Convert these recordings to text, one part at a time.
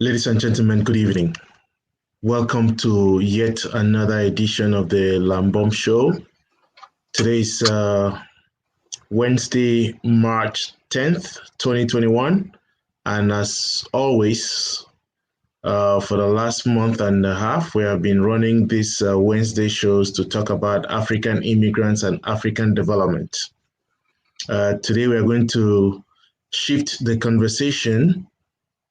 Ladies and gentlemen, good evening. Welcome to yet another edition of the Lambom Show. Today is Wednesday, March 10th, 2021. And as always, for the last month and a half, we have been running these Wednesday shows to talk about African immigrants and African development. Today, we are going to shift the conversation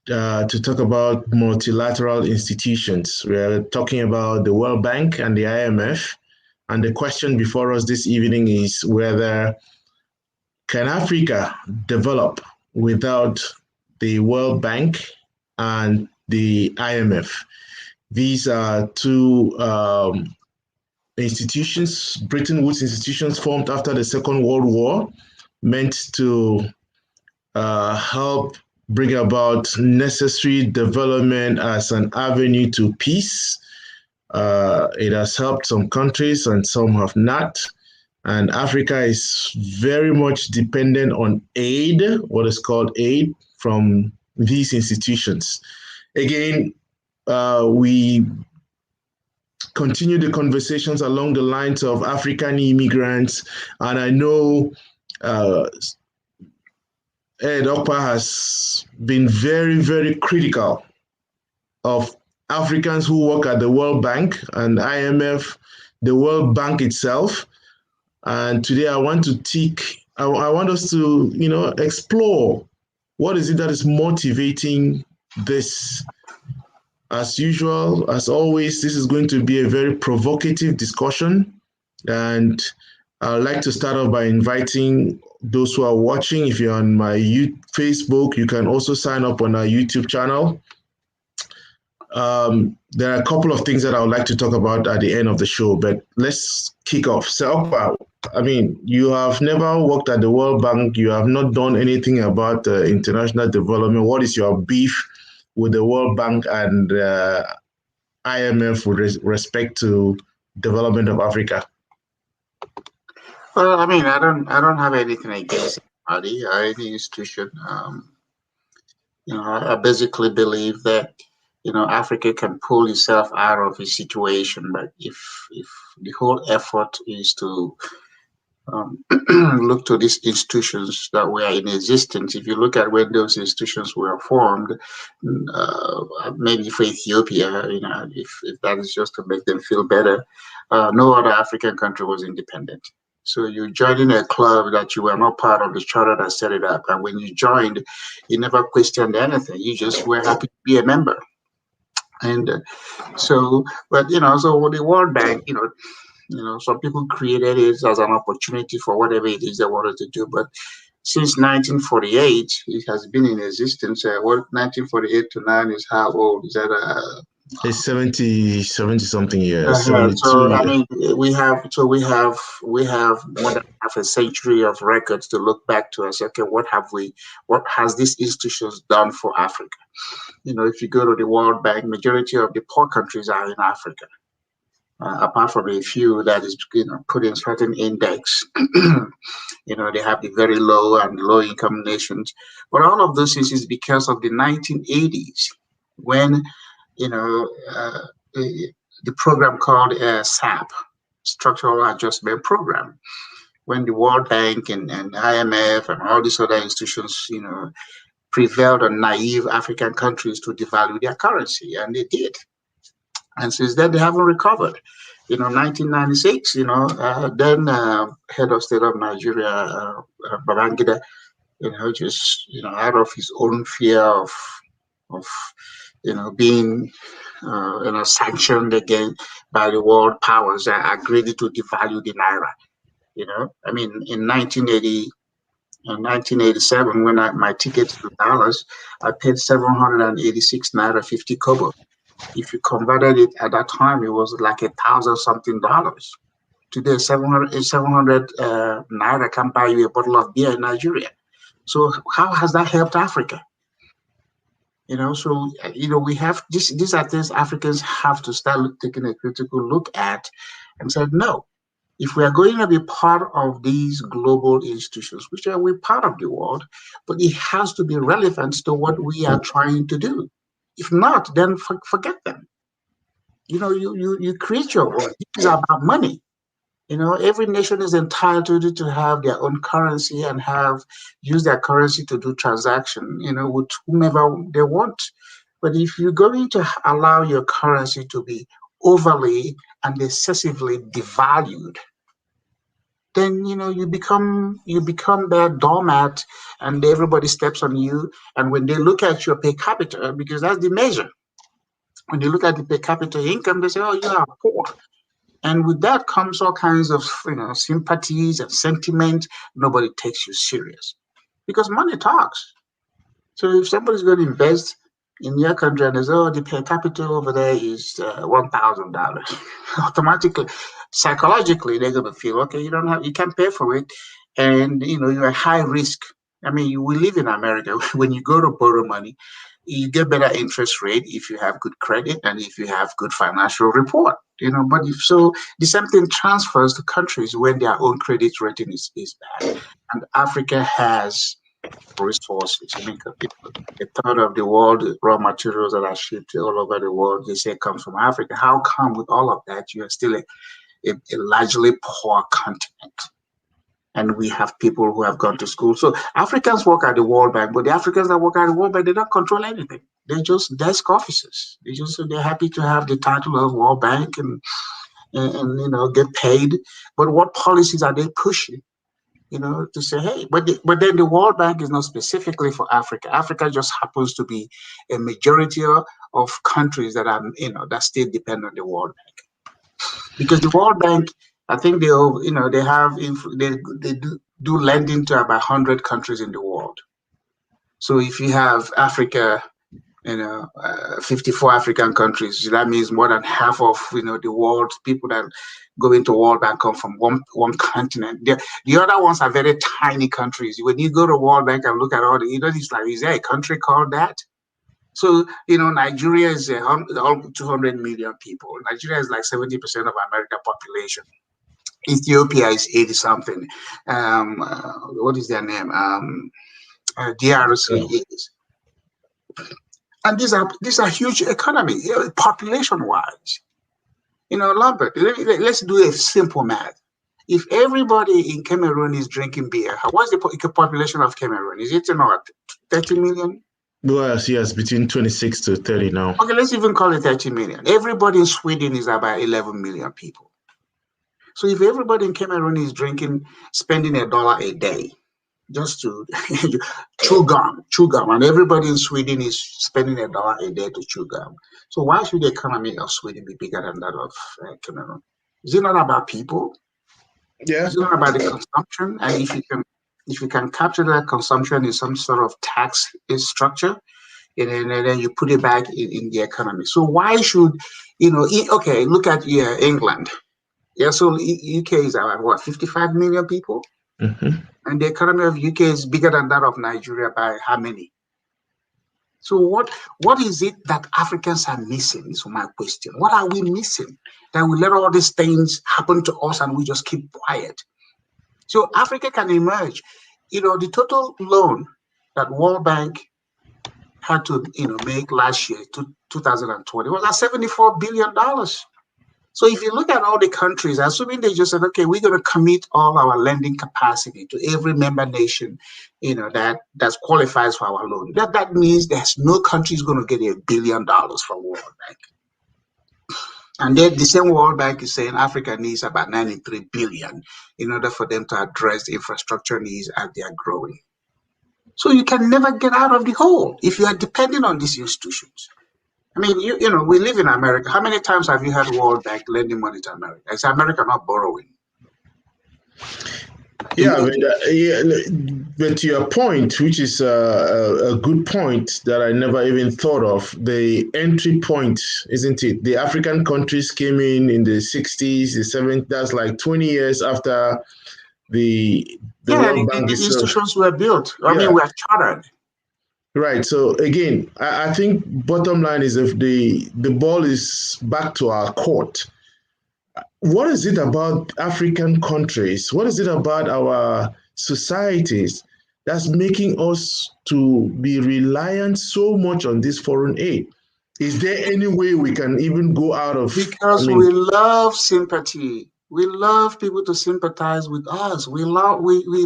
to talk about multilateral institutions. We are talking about the World Bank and the IMF. And the question before us this evening is whether can Africa develop without the World Bank and the IMF? These are two institutions, Bretton Woods institutions formed after the Second World War, meant to help bring about necessary development as an avenue to peace. It has helped some countries and some have not. And Africa is very much dependent on aid, what is called aid, from these institutions. Again, we continue the conversations along the lines of African immigrants. And I know Ed Okpa has been very, very critical of Africans who work at the World Bank and IMF, the World Bank itself. And today I want us to, explore what is it that is motivating this. As usual, as always, this is going to be a very provocative discussion. And I'd like to start off by inviting those who are watching. If you're on my Facebook, you can also sign up on our YouTube channel. There are a couple of things that I would like to talk about at the end of the show, but let's kick off. So, you have never worked at the World Bank. You have not done anything about international development. What is your beef with the World Bank and IMF with respect to development of Africa? Well, I don't have anything against anybody or any institution. I basically believe that, Africa can pull itself out of a situation, but if the whole effort is to look to these institutions that were in existence. If you look at when those institutions were formed, maybe for Ethiopia, if that is just to make them feel better, no other African country was independent. So you joined in a club that you were not part of the charter that set it up. And when you joined, you never questioned anything. You just were happy to be a member. And so the World Bank, some people created it as an opportunity for whatever it is they wanted to do. But since 1948, it has been in existence. 1948 to 9 is how old? Is that It's 70 something years. So we have more than half a century of records to look back to and say, okay, what has these institutions done for Africa? If you go to the World Bank, majority of the poor countries are in Africa, apart from a few that is put in certain index. They have the very low and low income nations, but all of those things is because of the 1980s when the program called SAP, Structural Adjustment Program, when the World Bank and IMF and all these other institutions, prevailed on naive African countries to devalue their currency, and they did. And since then, they haven't recovered. 1996, then head of state of Nigeria, Babangida, out of his own fear of being sanctioned again by the world powers, agreed to devalue the naira. In 1987, when my ticket to Dallas, I paid 786 naira 50 kobo. If you converted it at that time, it was like $1,000-something. Today, 700 naira can buy you a bottle of beer in Nigeria. So how has that helped Africa? We have these are things Africans have to start taking a critical look at and say, no, if we are going to be part of these global institutions, which we're part of the world, but it has to be relevant to what we are trying to do. If not, then forget them. You create your own. This is about money. Every nation is entitled to have their own currency and use their currency to do transaction, with whomever they want. But if you're going to allow your currency to be overly and excessively devalued, then you become their doormat, and everybody steps on you. And when they look at your per capita, because that's the measure, when they look at the per capita income, they say, "Oh, you are poor." And with that comes all kinds of sympathies and sentiment. Nobody takes you serious because money talks. So if somebody's going to invest in your country and they say, "Oh, the per capita over there is $1,000," automatically, psychologically, they're going to feel, okay, you can't pay for it, and you're at high risk. I mean, we live in America. When you go to borrow money, you get better interest rate if you have good credit and if you have good financial report. But if so, the same thing transfers to countries when their own credit rating is bad. And Africa has resources. I mean, a third of the world raw materials that are shipped all over the world, they say, comes from Africa. How come with all of that you are still a largely poor continent? And we have people who have gone to school. So Africans work at the World Bank, but the Africans that work at the World Bank, they don't control anything. They're just desk officers. They're happy to have the title of World Bank and get paid. But what policies are they pushing? To say, hey, but then the World Bank is not specifically for Africa. Africa just happens to be a majority of countries that that still depend on the World Bank, because the World Bank, I think they do lending to about 100 countries in the world. So if you have Africa, 54 African countries, that means more than half of the world's people that go into World Bank come from one continent. The other ones are very tiny countries. When you go to World Bank and look at all it's like, is there a country called that? So, Nigeria is 200 million people. Nigeria is like 70% of American population. Ethiopia is 80 something. What is their name? DRC is. And these are huge economy, population wise. Lambert, let's do a simple math. If everybody in Cameroon is drinking beer, what's the population of Cameroon? Is it not 30 million? Well, yes, between 26 to 30 now. Okay, let's even call it 30 million. Everybody in Sweden is about 11 million people. So if everybody in Cameroon is spending $1 a day just to chew gum, and everybody in Sweden is spending $1 a day to chew gum. So why should the economy of Sweden be bigger than that of Cameroon? Is it not about people? Yeah. Is it not about the consumption? And if you can capture that consumption in some sort of tax structure, and then you put it back in the economy. So why should okay, look at England. Yeah, so UK is about what, 55 million people? Mm-hmm. And the economy of UK is bigger than that of Nigeria by how many? So what is it that Africans are missing? Is my question. What are we missing that we let all these things happen to us and we just keep quiet? So Africa can emerge. The total loan that World Bank had to make last year, 2020, was at $74 billion. So if you look at all the countries, assuming they just said, okay, we're going to commit all our lending capacity to every member nation, that qualifies for our loan. That means there's no country is going to get $1 billion from World Bank. And then the same World Bank is saying Africa needs about 93 billion in order for them to address the infrastructure needs as they are growing. So you can never get out of the hole if you are depending on these institutions. I mean, we live in America. How many times have you heard World Bank lending money to America? Is America not borrowing? Yeah, but to your point, which is a good point that I never even thought of, the entry point, isn't it? The African countries came in the 60s, the 70s. That's like 20 years after the World Bank the institutions were built. I mean, we are chartered. Right. So again, I think bottom line is if the ball is back to our court. What is it about African countries? What is it about our societies that's making us to be reliant so much on this foreign aid? Is there any way we can even go out of? Because we love sympathy. We love people to sympathize with us. We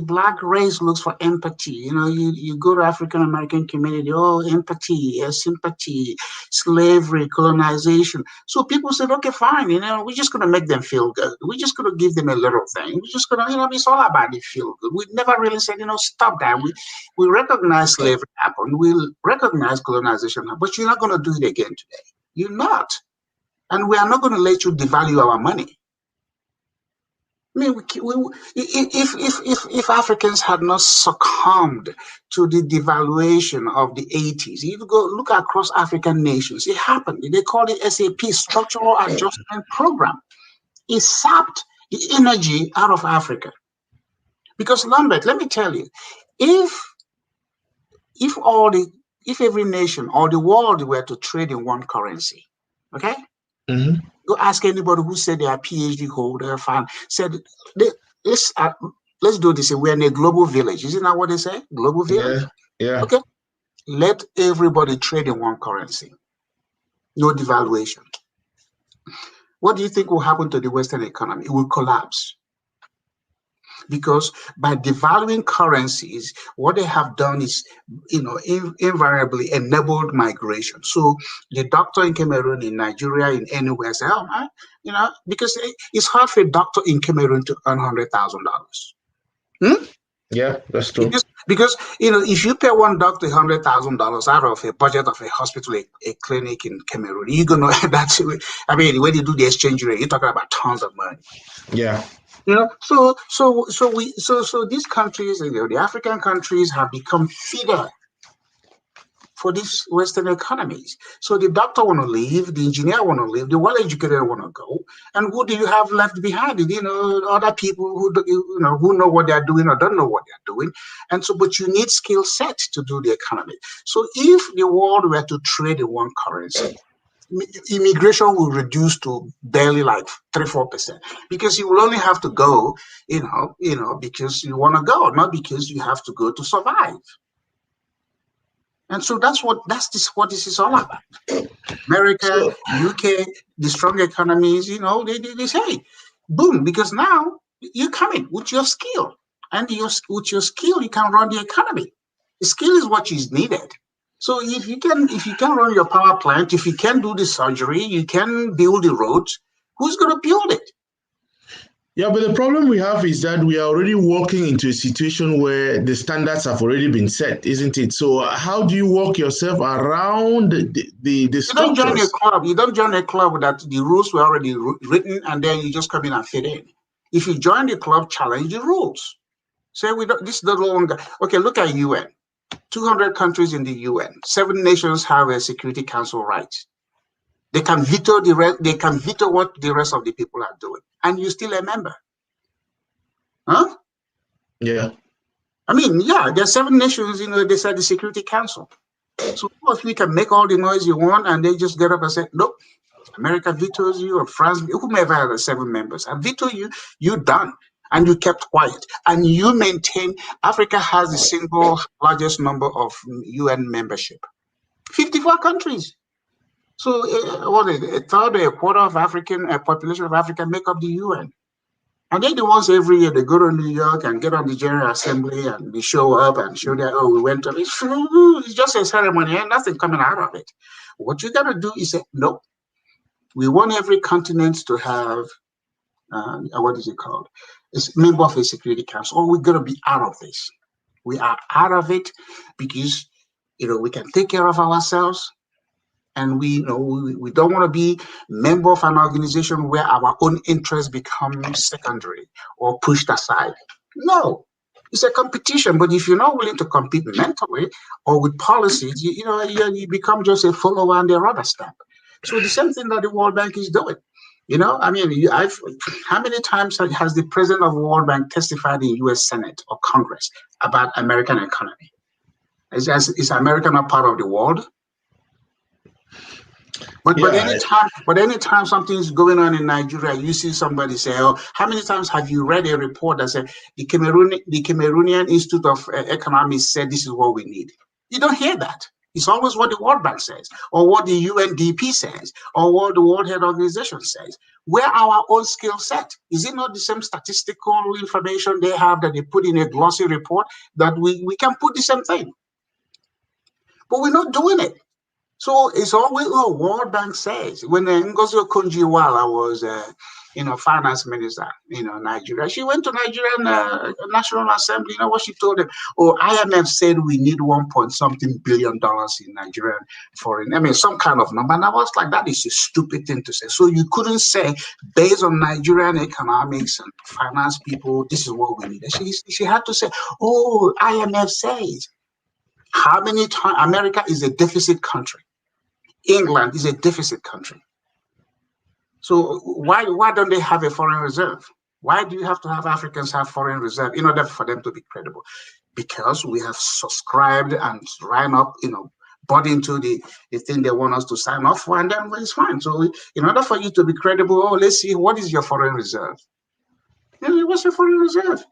black race looks for empathy. You go to African American community, oh, empathy, sympathy, slavery, colonization. So people said, okay, fine, we're just gonna make them feel good. We're just gonna give them a little thing. We're just gonna, it's all about it feel good. We never really said, stop that. We recognize slavery happened. We recognize colonization happened, but you're not gonna do it again today. You're not. And we are not going to let you devalue our money. I mean, if Africans had not succumbed to the devaluation of the 80s, you go look across African nations, it happened. They call it SAP, Structural Adjustment Program. It sapped the energy out of Africa. Because Lambert, let me tell you, if every nation or the world were to trade in one currency, okay? Mm-hmm. Go ask anybody who said they are PhD holder, said, let's do this. We're in a global village. Isn't that what they say? Global village? Yeah. Okay. Let everybody trade in one currency. No devaluation. What do you think will happen to the Western economy? It will collapse. Because by devaluing currencies, what they have done is, invariably enabled migration. So the doctor in Cameroon, in Nigeria, in anywhere say, oh, man, because it's hard for a doctor in Cameroon to earn $100,000. Yeah, that's true. Because if you pay one doctor $100,000 out of a budget of a hospital, a clinic in Cameroon, you're gonna that's. I mean, when you do the exchange rate, you're talking about tons of money. Yeah. So these countries, the African countries, have become feeder for these Western economies. So the doctor want to leave, the engineer want to leave, the well-educated want to go, and who do you have left behind? Other people who know what they are doing or don't know what they are doing, and so but you need skill set to do the economy. So if the world were to trade in one currency, immigration will reduce to barely like 3-4%, because you will only have to go, because you want to go, not because you have to go to survive. And so that's what this is all about. America, UK, the strong economies, they say, boom, because now you come in with your skill, and with your skill you can run the economy. The skill is what is needed. So if you can run your power plant, if you can do the surgery, you can build the roads, who's going to build it? Yeah, but the problem we have is that we are already walking into a situation where the standards have already been set, isn't it? So how do you walk yourself around the structures? You don't join a club that the rules were already written, and then you just come in and fit in. If you join the club, challenge the rules. Say this is no longer okay. Look at UN. 200 countries in the UN. 7 nations have a Security Council rights. They can veto They can veto what the rest of the people are doing, and you're still a member. Huh? Yeah. I mean, yeah, there are 7 nations. They said the Security Council. So if we can make all the noise you want, and they just get up and say, nope, America vetoes you, or France, whomever are the 7 members, I veto you. You're done. And you kept quiet, and you maintain. Africa has the single largest number of UN membership, 54 countries. So what is it? A third or a quarter of population of Africa make up the UN. And then the ones every year, they go to New York and get on the General Assembly, and they show up and show that, we went to it. It's just a ceremony and nothing coming out of it. What you got to do is say, no, we want every continent to have, what is it called? It's member of a Security Council. Or we're going to be out of this. We are out of it because, we can take care of ourselves. And we don't want to be member of an organization where our own interests become secondary or pushed aside. No, it's a competition. But if you're not willing to compete mentally or with policies, you become just a follower and a rubber stamp. So the same thing that the World Bank is doing. I mean, how many times has the president of the World Bank testified in U.S. Senate or Congress about American economy? Is America not part of the world? But anytime something's going on in Nigeria, you see somebody say, "Oh, how many times have you read a report that said the Cameroonian Institute of Economics said this is what we need?" You don't hear that. It's always what the World Bank says, or what the UNDP says, or what the World Health Organization says. Where our own skill set? Is it not the same statistical information they have that they put in a glossy report that we can put the same thing? But we're not doing it. So it's always what World Bank says. When Ngozi Okonjo-Iweala was, finance minister, Nigeria, she went to Nigerian National Assembly. You know what she told them? Oh, IMF said we need 1 point something billion in Nigerian foreign. I mean, some kind of number. And I was like, that is a stupid thing to say. So you couldn't say, based on Nigerian economics and finance people, this is what we need. She had to say, oh, IMF says. How many times America is a deficit country? England is a deficit country. So why don't they have a foreign reserve? Why do you have to have Africans have foreign reserve in order for them to be credible? Because we have subscribed and ran up, bought into the thing they want us to sign off for, and then it's fine. So in order for you to be credible, let's see, what is your foreign reserve? What's your foreign reserve?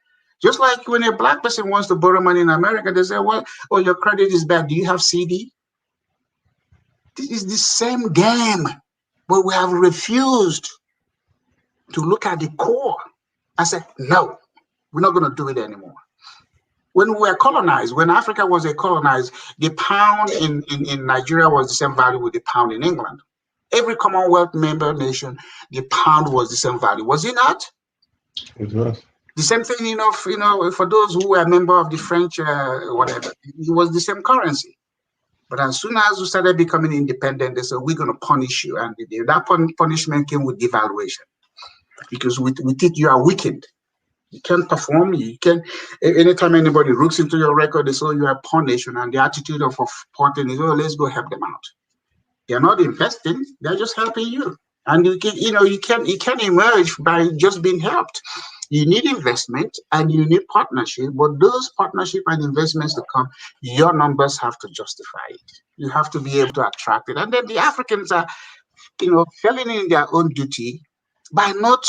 Just like when a black person wants to borrow money in America, they say, well, oh, your credit is bad. Do you have CD? This is the same game, but we have refused to look at the core and say, no, we're not going to do it anymore. When we were colonized, when Africa was colonized, the pound in Nigeria was the same value with the pound in England. Every Commonwealth member nation, the pound was the same value. Was it not? It was. The same thing, for those who were a member of the French, whatever, it was the same currency. But as soon as we started becoming independent, they said, we're going to punish you. And that punishment came with devaluation. Because we think you are weakened. You can't perform. You can't. Anytime anybody looks into your record, they say, you are punished. And the attitude of supporting is, let's go help them out. They're not investing. They're just helping you. And you can emerge by just being helped. You need investment and you need partnership, but those partnership and investments to come, your numbers have to justify it. You have to be able to attract it. And then the Africans are, failing in their own duty by not,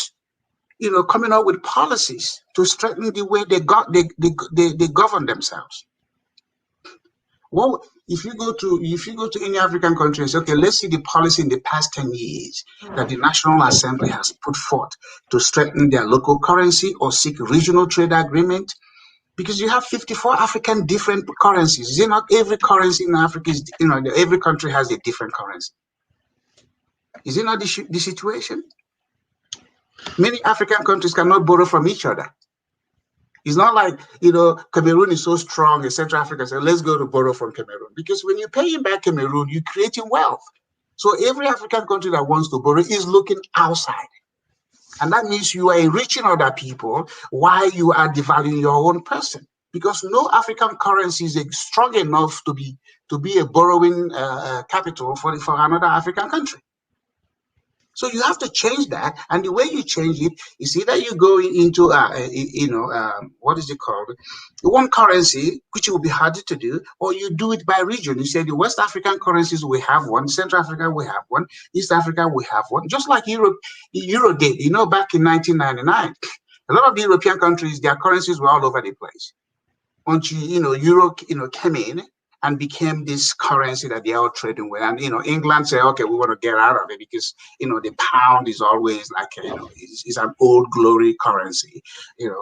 coming up with policies to strengthen the way they govern themselves. Well, if you go to any African country and say, okay, let's see the policy in the past 10 years that the National Assembly has put forth to strengthen their local currency or seek regional trade agreement, because you have 54 African different currencies. Is it not every currency in Africa is, every country has a different currency? Is it not the situation? Many African countries cannot borrow from each other. It's not like, Cameroon is so strong in Central Africa, so let's go to borrow from Cameroon. Because when you're paying back Cameroon, you're creating wealth. So every African country that wants to borrow is looking outside. And that means you are enriching other people while you are devaluing your own person. Because no African currency is strong enough to be a borrowing capital for another African country. So you have to change that, and the way you change it is either you go into what is it called, one currency, which will be harder to do, or you do it by region. You say the West African currencies we have one, Central Africa we have one, East Africa we have one, just like Europe did. Back in 1999, a lot of the European countries, their currencies were all over the place. Until Euro came in and became this currency that they're all trading with. And, England said, okay, we want to get out of it because, the pound is always like, it's an old glory currency,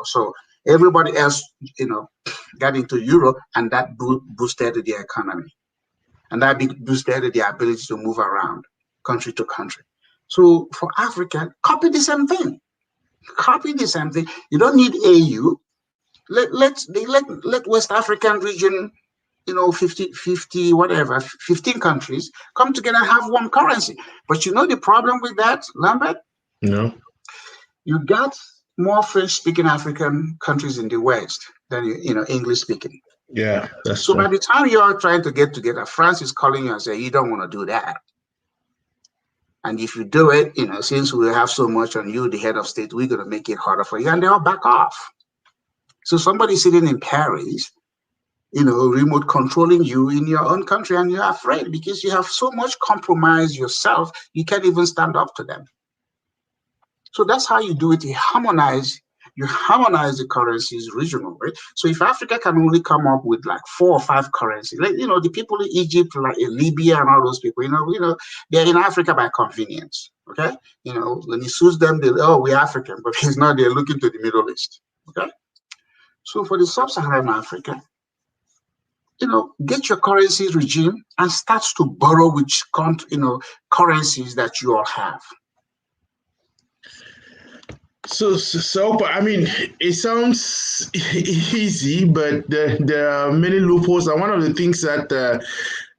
so everybody else, got into Euro, and that boosted the economy. And that boosted the ability to move around country to country. So for Africa, copy the same thing. Copy the same thing. You don't need AU. Let West African region, 15 countries come together and have one currency. But the problem with that, Lambert? No. You got more French-speaking African countries in the West than, English-speaking. Yeah, that's so true. By the time you are trying to get together, France is calling you and saying, you don't want to do that. And if you do it, since we have so much on you, the head of state, we're going to make it harder for you. And they all back off. So somebody sitting in Paris, remote controlling you in your own country, and you're afraid because you have so much compromise yourself, you can't even stand up to them. So that's how you do it. You harmonize You harmonize the currencies regionally. So if Africa can only come up with like 4 or 5 currencies, like, the people in Egypt, like Libya and all those people, they're in Africa by convenience. Okay, when it suits them, we're African, but it's not. They're looking to the Middle East. Okay, so for the sub-Saharan Africa, get your currency regime and start to borrow which currencies that you all have. So, I mean, it sounds easy, but there are many loopholes. And one of the things that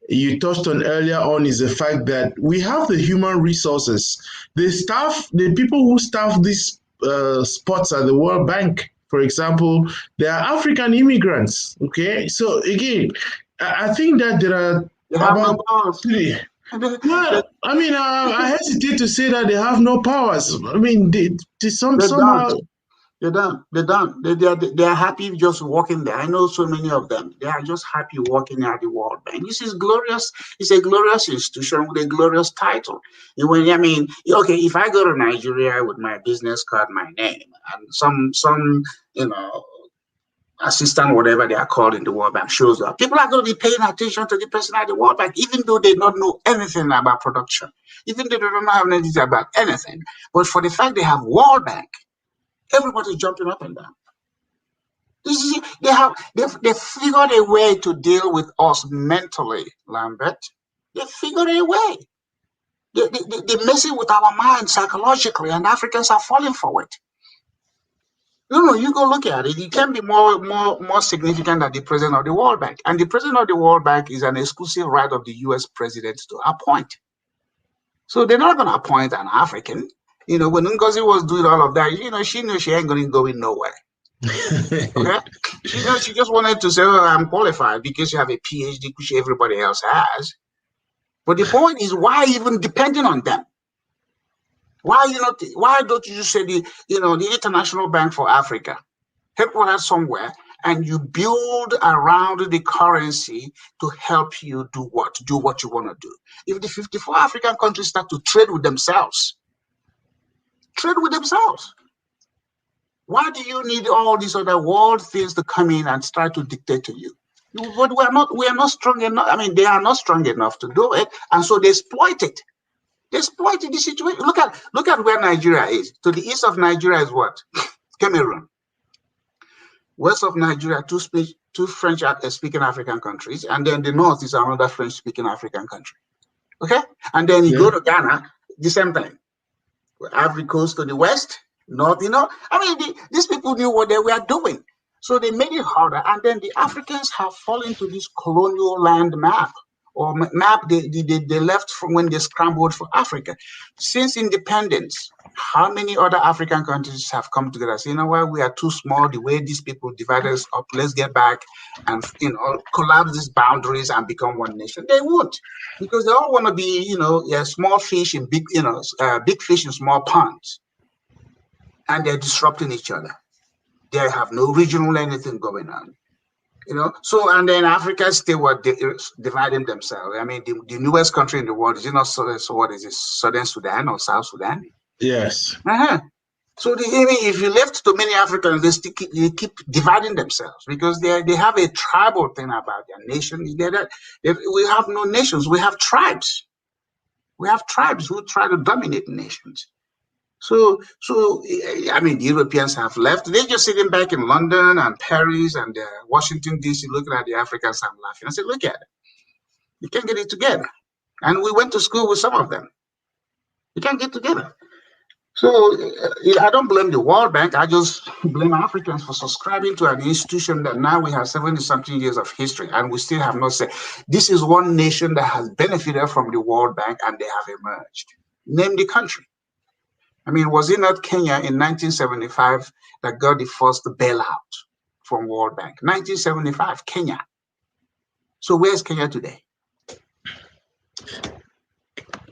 you touched on earlier on is the fact that we have the human resources. The people who staff these spots at the World Bank, for example, they are African immigrants. Okay, so again, I think that there are about three. Well, I mean, I hesitate to say that they have no powers. I mean, somehow. They're done. They're done. They are happy just walking there. I know so many of them. They are just happy walking at the World Bank. This is glorious. It's a glorious institution with a glorious title. Okay, if I go to Nigeria with my business card, my name, and some assistant, whatever they are called in the World Bank, shows up, people are going to be paying attention to the person at the World Bank, even though they don't know anything about production, even though they don't have anything about anything. But for the fact they have World Bank, everybody's jumping up and down. They figured a way to deal with us mentally, Lambert. They figured a way. They're messing with our minds psychologically, and Africans are falling for it. You go look at it. It can be more significant than the president of the World Bank. And the president of the World Bank is an exclusive right of the U.S. president to appoint. So they're not going to appoint an African. When Ngozi was doing all of that, she knew she ain't going to go in nowhere. Okay? She just wanted to say, I'm qualified because you have a PhD, which everybody else has. But the point is, why even depending on them? Why don't you just say the International Bank for Africa, headquartered somewhere, and you build around the currency to help you do what you want to do? If the 54 African countries start to trade with themselves, why do you need all these other world things to come in and try to dictate to you? But we are not strong enough. I mean, they are not strong enough to do it, and so they exploit it. They exploited the situation. Look at where Nigeria is. To the east of Nigeria is what? Cameroon. West of Nigeria, two French-speaking African countries, and then the north is another French-speaking African country. Okay, and then you go to Ghana, the same thing. Ivory Coast to the west, north. These people knew what they were doing, so they made it harder. And then the Africans have fallen to this colonial land map. Or map they left from when they scrambled for Africa. Since independence, how many other African countries have come together? So, we are too small, the way these people divided us up, let's get back and, collapse these boundaries and become one nation. They won't, because they all want to be, small fish in big, big fish in small ponds. And they're disrupting each other. They have no regional anything going on. And then Africa still were dividing themselves. I mean, the newest country in the world is not so what is it, Southern Sudan or South Sudan? Yes. So if you left to many Africans, they keep dividing themselves because they have a tribal thing about their nation. We have no nations. We have tribes. We have tribes who try to dominate nations. So the Europeans have left. They're just sitting back in London and Paris and Washington, D.C., looking at the Africans and laughing. I said, look at it. You can't get it together. And we went to school with some of them. You can't get together. So I don't blame the World Bank. I just blame Africans for subscribing to an institution that now we have 70-something years of history, and we still have not said, this is one nation that has benefited from the World Bank and they have emerged. Name the country. Was it not Kenya in 1975 that got the first bailout from World Bank? 1975, Kenya. So where's Kenya today?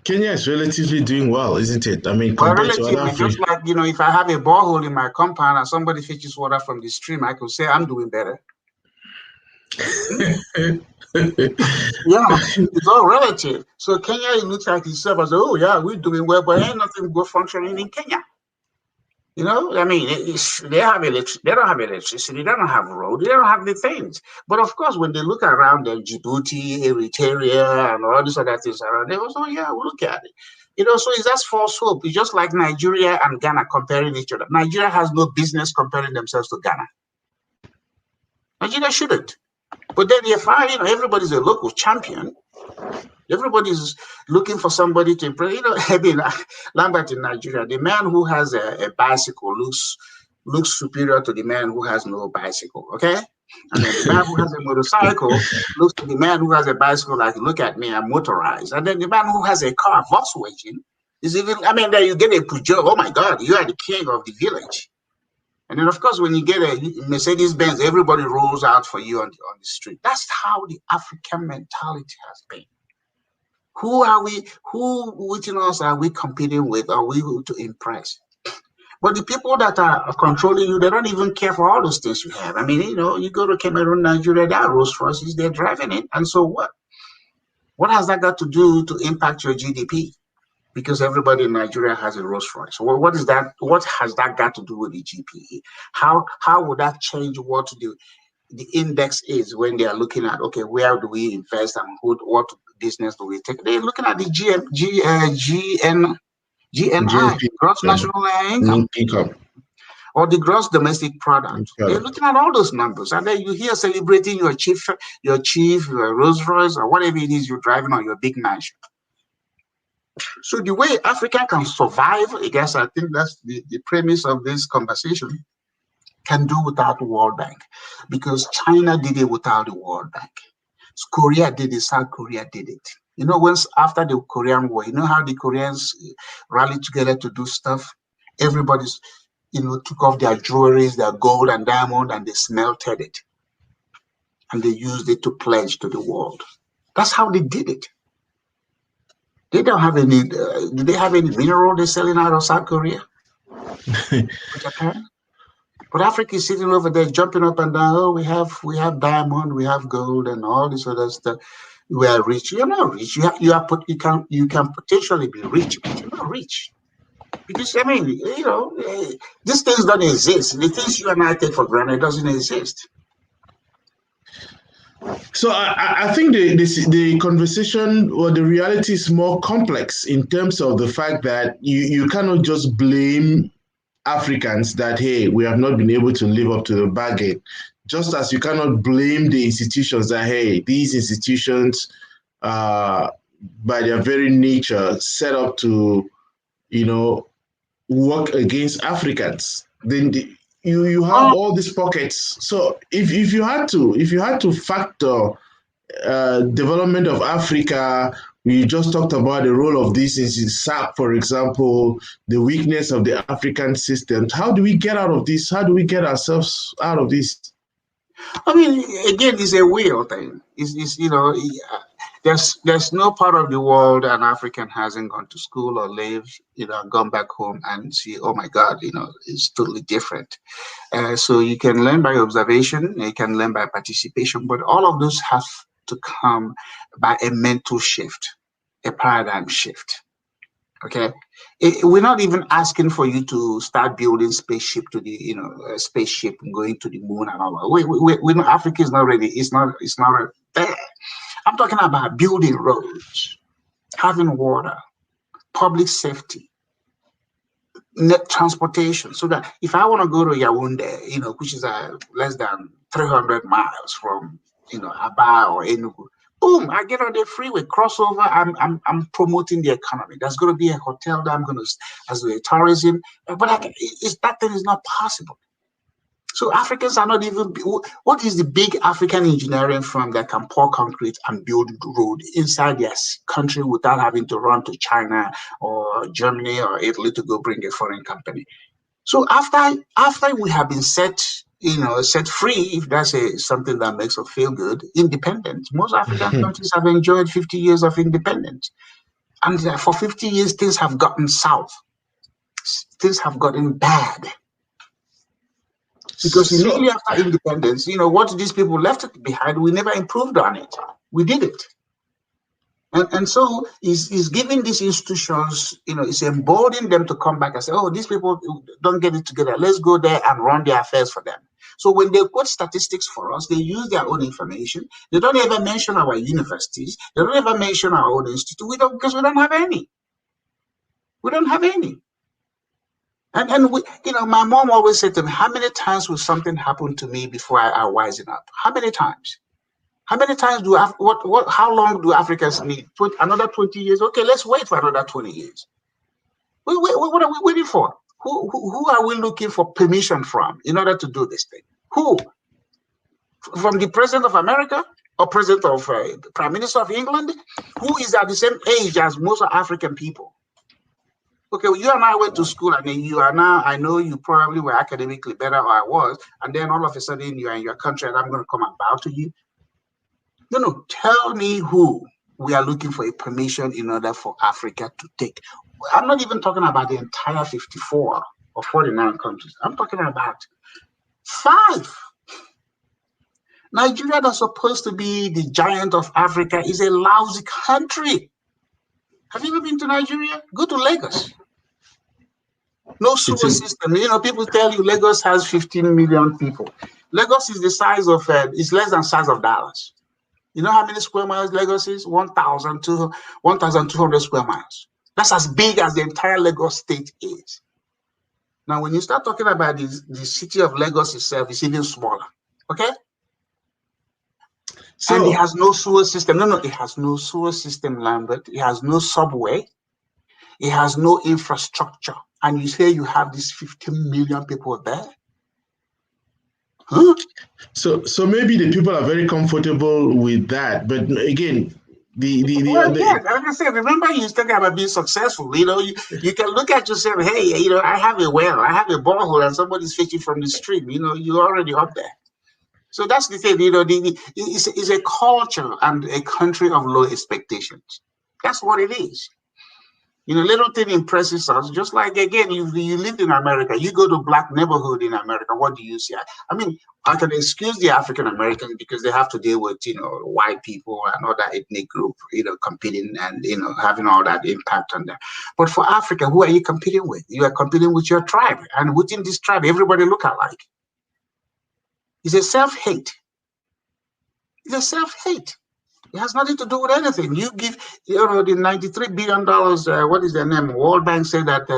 Kenya is relatively doing well, isn't it? Compared to other just like, if I have a borehole in my compound and somebody fetches water from the stream, I could say I'm doing better. It's all relative. So Kenya looks at itself as, oh yeah, we're doing well, but ain't nothing good functioning in Kenya. You know, I mean, they have they don't have electricity, they don't have road, they don't have the things. But of course, when they look around them, Djibouti, Eritrea, and all these other things around, they also, yeah, we'll look at it. You know, so it's just false hope. It's just like Nigeria and Ghana comparing each other. Nigeria has no business comparing themselves to Ghana. Nigeria shouldn't. But then you find, you know, everybody's a local champion. Everybody's looking for somebody to impress. You know, I mean, Lambert in Nigeria, the man who has a bicycle looks superior to the man who has no bicycle. Okay, and then the man who has a motorcycle looks to the man who has a bicycle like, look at me, I'm motorized. And then the man who has a car, Volkswagen, is even. I mean, then you get a Peugeot. Oh my God, you are the king of the village. And then, of course, when you get a Mercedes Benz, everybody rolls out for you on the street. That's how the African mentality has been. Who are we? Who within us are we competing with? Are we to impress? But the people that are controlling you, they don't even care for all those things you have. I mean, you know, you go to Cameroon, Nigeria, there are Rolls Royces, they're driving it. And so what? What has that got to do to impact your GDP? Because everybody in Nigeria has a Rolls Royce. So what is that? What has that got to do with the GPE? How would that change what the index is when they are looking at, okay, where do we invest and what business do we take? They're looking at the GNI, GNP, gross national income, income. or the gross domestic product. They're looking at all those numbers, and then you hear celebrating your chief Rolls Royce or whatever it is you're driving on your big mansion. So the way Africa can survive, I guess I think that's the premise of this conversation, can do without the World Bank, because China did it without the World Bank. Korea did it, South Korea did it. You know, once after the Korean War, you know how the Koreans rallied together to do stuff? Everybody's, you know, took off their jewelries, their gold and diamond, and they smelted it. And they used it to pledge to the world. That's how they did it. They don't have any, do they have any mineral they're selling out of South Korea? Japan? But Africa is sitting over there jumping up and down. Oh, we have diamond, we have gold, and all this other stuff. We are rich. You're not rich. You can potentially be rich, but you're not rich. Because I mean, you know, these things don't exist. The things you and I take for granted doesn't exist. So I think the conversation or the reality is more complex in terms of the fact that you cannot just blame Africans that, hey, we have not been able to live up to the bargain. Just as you cannot blame the institutions that, hey, these institutions by their very nature set up to, you know, work against Africans. Then you have all these pockets. So if you had to factor development of Africa, we just talked about the role of this in SAP, for example, the weakness of the African systems. How do we get out of this? How do we get ourselves out of this? I mean, again, it's a will thing. It's you know, there's no part of the world an African hasn't gone to school or lived, you know, gone back home and see, oh my God, you know, it's totally different. So you can learn by observation, you can learn by participation, but all of those have to come by a mental shift, a paradigm shift. Okay, we're not even asking for you to start building spaceship to the, you know, spaceship and going to the moon and all that. We know Africa is not ready. It's not there. I'm talking about building roads, having water, public safety, net transportation, so that if I want to go to Yaoundé, you know, which is less than 300 miles from, you know, Aba or Enugu, boom, I get on the freeway, crossover. I'm promoting the economy. There's going to be a hotel that I'm going to, as a tourism, but that thing is not possible. So Africans are not even. What is the big African engineering firm that can pour concrete and build road inside their country without having to run to China or Germany or Italy to go bring a foreign company? So after we have been set, you know, set free, if that's something that makes us feel good, independent. Most African countries have enjoyed 50 years of independence, and for 50 years things have gotten south. Things have gotten bad. Because immediately after independence, you know, what these people left behind, we never improved on it. We did it. And so he's giving these institutions, it's emboldening them to come back and say, oh, these people don't get it together. Let's go there and run their affairs for them. So when they quote statistics for us, they use their own information. They don't ever mention our universities. They don't ever mention our own institute. Because we don't have any. We don't have any. And we, my mom always said to me, how many times will something happen to me before I wisen up? How many times? How many times how long do Africans need? Another 20 years? Okay, let's wait for another 20 years. What are we waiting for? Who are we looking for permission from in order to do this thing? Who? From the President of America or President of Prime Minister of England, who is at the same age as most African people? Okay, well, you and I went to school, and then you are now, I know you probably were academically better, or I was, and then all of a sudden you are in your country and I'm going to come and bow to you. No, tell me who we are looking for a permission in order for Africa to take. I'm not even talking about the entire 54 or 49 countries. I'm talking about 5. Nigeria, that's supposed to be the giant of Africa, is a lousy country. Have you ever been to Nigeria? Go to Lagos. No sewer system. People tell you Lagos has 15 million people. Lagos is the size of, it's less than the size of Dallas. You know how many square miles Lagos is? 1,200 square miles. That's as big as the entire Lagos state is. Now, when you start talking about the city of Lagos itself, it's even smaller. Okay? So, and it has no sewer system. No, it has no sewer system, Lambert. It has no subway. It has no infrastructure. And you say you have these 15 million people there? Huh? So maybe the people are very comfortable with that, but again, like I said, remember you talking about being successful. You can look at yourself. Hey, I have a well, I have a borehole, and somebody's fishing from the stream. You're already up there. So that's the thing. It's a culture and a country of low expectations. That's what it is. Little thing impresses us. Just like, again, you lived in America. You go to black neighborhood in America. What do you see? I mean, I can excuse the African Americans because they have to deal with, white people and other ethnic group, competing and, having all that impact on them. But for Africa, who are you competing with? You are competing with your tribe. And within this tribe, everybody look alike. It's a self-hate. It's a self-hate. It has nothing to do with anything. You give, the $93 billion, what is their name? World Bank said that,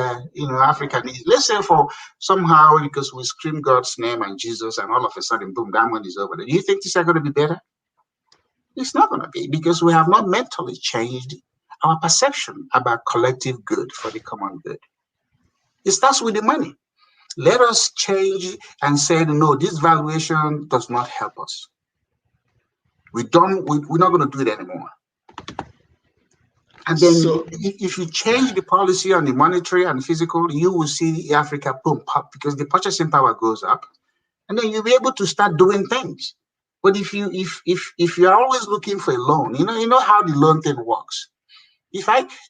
Africa needs, let's say for somehow, because we scream God's name and Jesus, and all of a sudden, boom, that money is over there. Do you think this is going to be better? It's not going to be, because we have not mentally changed our perception about collective good for the common good. It starts with the money. Let us change and say, no, this valuation does not help us. We're not going to do it anymore. And then if you change the policy on the monetary and physical, you will see Africa boom pop, because the purchasing power goes up, and then you'll be able to start doing things. But if you're always looking for a loan, you know how the loan thing works.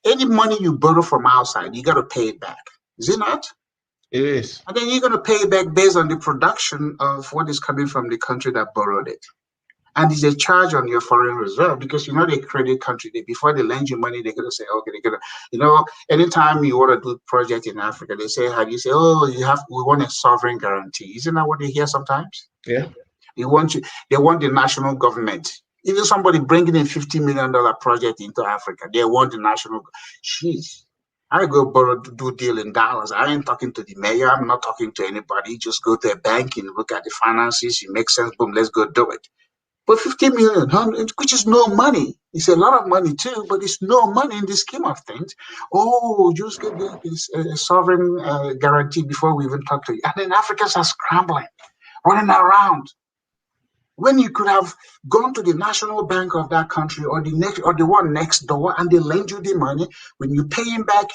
Any money you borrow from outside, you got to pay it back. Is it not? It is. And then you're going to pay it back based on the production of what is coming from the country that borrowed it. And it's a charge on your foreign reserve, because they credit country. Before they lend you money, they're going to say, okay, they're going to, anytime you want to do a project in Africa, they say, how do you say, oh, we want a sovereign guarantee. Isn't that what they hear sometimes? Yeah. They want the national government. Even somebody bringing in $50 million project into Africa, they want the national. Jeez. I go do deal in dollars. I ain't talking to the mayor. I'm not talking to anybody. Just go to a bank and look at the finances. It makes sense. Boom, let's go do it. But 50 million, which is no money. It's a lot of money too, but it's no money in the scheme of things. Oh, just get this sovereign guarantee before we even talk to you. And then Africans are scrambling, running around. When you could have gone to the national bank of that country or the one next door, and they lend you the money. When you pay him back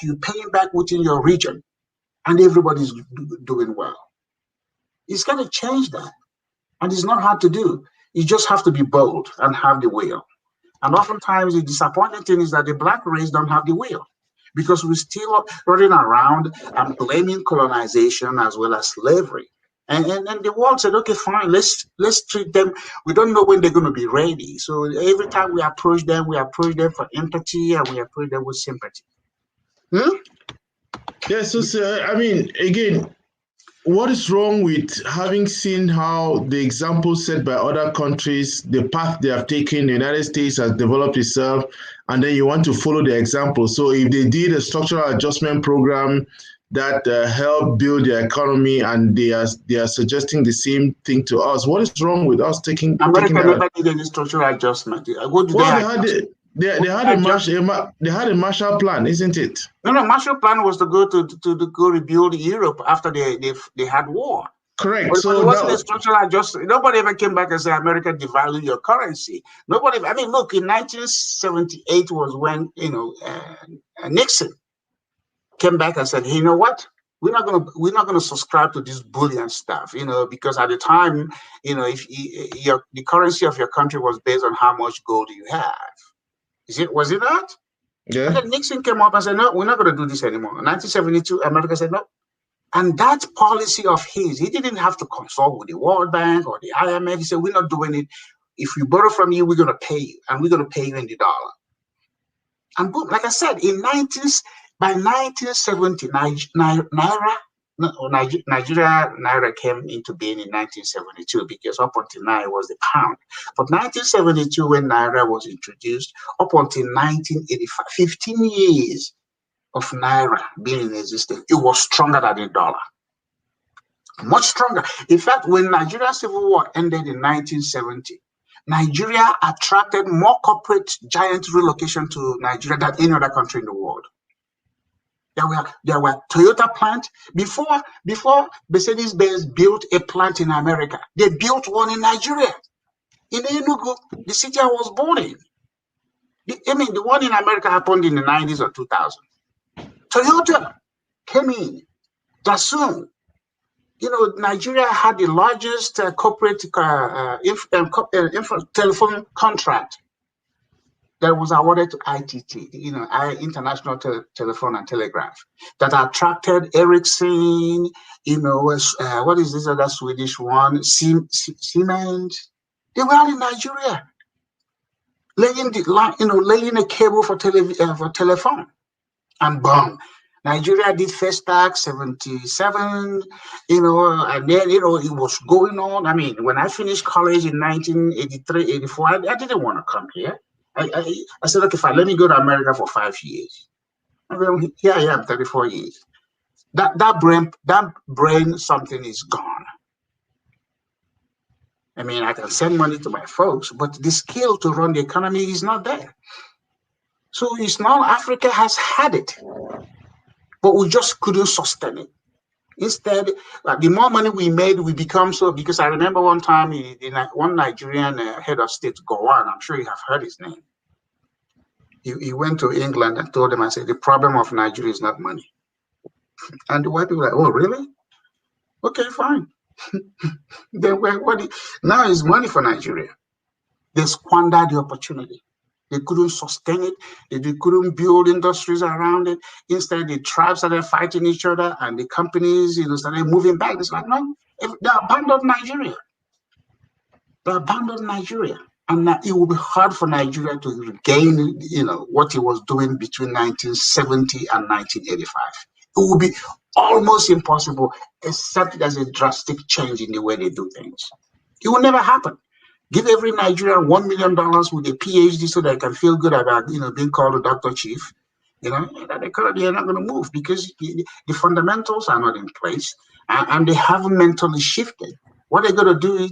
within your region, and everybody's doing well. It's going to change that, and it's not hard to do. You just have to be bold and have the will. And oftentimes the disappointing thing is that the black race don't have the will, because we're still running around and blaming colonization as well as slavery. And the world said, okay, fine, let's treat them. We don't know when they're going to be ready. So every time we approach them for empathy and we approach them with sympathy. Yeah, so I mean, again, what is wrong with having seen how the example set by other countries, the path they have taken, the United States has developed itself, and then you want to follow the example? So if they did a structural adjustment program that helped build their economy, and they are suggesting the same thing to us, what is wrong with us taking America that? never did any structural adjustment. What do Well, they they had adjust? the, they What had they a adjust? they had a Marshall Plan, isn't it? No. Marshall Plan was to go rebuild Europe after they had war. Correct. But it So wasn't a that structural adjustment. Nobody ever came back and said, America devalue your currency. Nobody. I mean, look, in 1978 was when Nixon came back and said, hey, you know what? We're not gonna subscribe to this bullion stuff, because at the time, if the currency of your country was based on how much gold you have. Was it not? And yeah. then Nixon came up and said, no, we're not going to do this anymore. In 1972, America said no. And that policy of his, he didn't have to consult with the World Bank or the IMF. He said, we're not doing it. If we borrow from you, we're going to pay you, and we're going to pay you in the dollar. And boom, like I said, by 1970, Nigeria Naira came into being in 1972, because up until now it was the pound. But 1972, when Naira was introduced, up until 1985, 15 years of Naira being in existence, it was stronger than the dollar. Much stronger. In fact, when Nigeria's civil war ended in 1970, Nigeria attracted more corporate giant relocation to Nigeria than any other country in the world. There were Toyota plant before Mercedes-Benz built a plant in America. They built one in Nigeria, in Enugu, the city I was born in. The one in America happened in the 90s or 2000. Toyota came in. Dassault. Nigeria had the largest corporate telephone contract that was awarded to ITT, International Telephone and Telegraph, that attracted Ericsson, what is this other Swedish one? Siemens. They were all in Nigeria, laying a cable for telephone, and boom. Nigeria did first tax 77, and then, it was going on. I mean, when I finished college in 1983, 84, I didn't want to come here. I said, okay, fine, let me go to America for 5 years. And then here I am, 34 years. That brain something is gone. I mean, I can send money to my folks, but the skill to run the economy is not there. So it's not Africa has had it, but we just couldn't sustain it. Instead, the more money we made, we become so, because I remember one time, one Nigerian head of state, Gowon, I'm sure you have heard his name. He went to England and told them, I said, the problem of Nigeria is not money. And the white people were like, oh, really? Okay, fine. Then now it's money for Nigeria. They squandered the opportunity. They couldn't sustain it. They couldn't build industries around it. Instead, the tribes started fighting each other, and the companies, started moving back. It's like, no, they abandoned Nigeria. They abandoned Nigeria. And it will be hard for Nigeria to regain, what it was doing between 1970 and 1985. It will be almost impossible, except there's a drastic change in the way they do things. It will never happen. Give every Nigerian $1 million with a PhD so they can feel good about, being called a doctor chief. That economy are not going to move, because the fundamentals are not in place, and they haven't mentally shifted. What they're going to do is,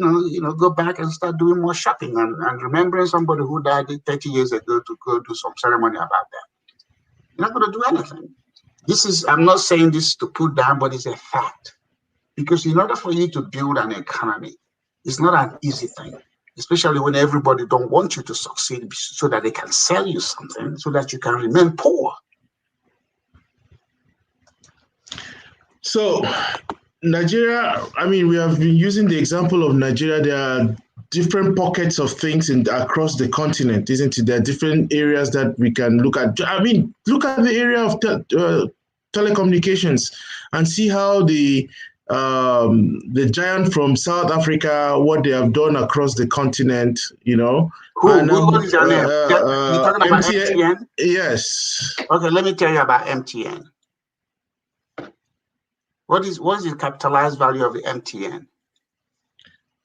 go back and start doing more shopping and remembering somebody who died 30 years ago to go do some ceremony about that. You're not going to do anything. I'm not saying this to put down, but it's a fact. Because in order for you to build an economy, it's not an easy thing, especially when everybody don't want you to succeed so that they can sell you something so that you can remain poor. So Nigeria, I mean, we have been using the example of Nigeria. There are different pockets of things across the continent, isn't it? There are different areas that we can look at. I mean, look at the area of telecommunications and see how the the giant from South Africa, what they have done across the continent, Who? and What is your name? You're talking about MTN. MTN? Yes. Okay, let me tell you about MTN. What is the capitalized value of the MTN?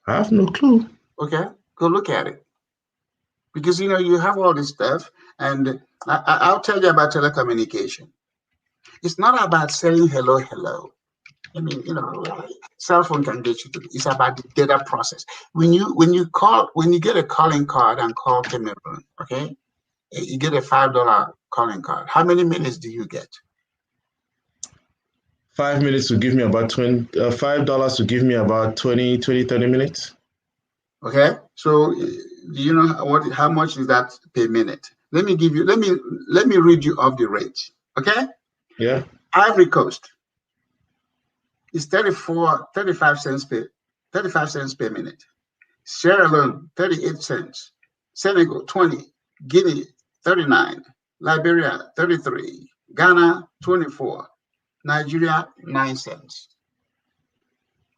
I have no clue. Okay, go look at it. Because you have all this stuff, and I'll tell you about telecommunication. It's not about selling hello. I mean, cell phone can get you to. It's about the data process. When you get a calling card and call Cameroon, okay, you get a $5 calling card. How many minutes do you get? 5 minutes will give me about $5 to give me about 20, 30 minutes. Okay, so do you know how much is that per minute? Let me read you off the rate. Okay. Yeah. Ivory Coast is 35 cents per minute. Sierra Leone 38 cents. Senegal 20. Guinea 39. Liberia 33. Ghana 24. Nigeria 9 cents.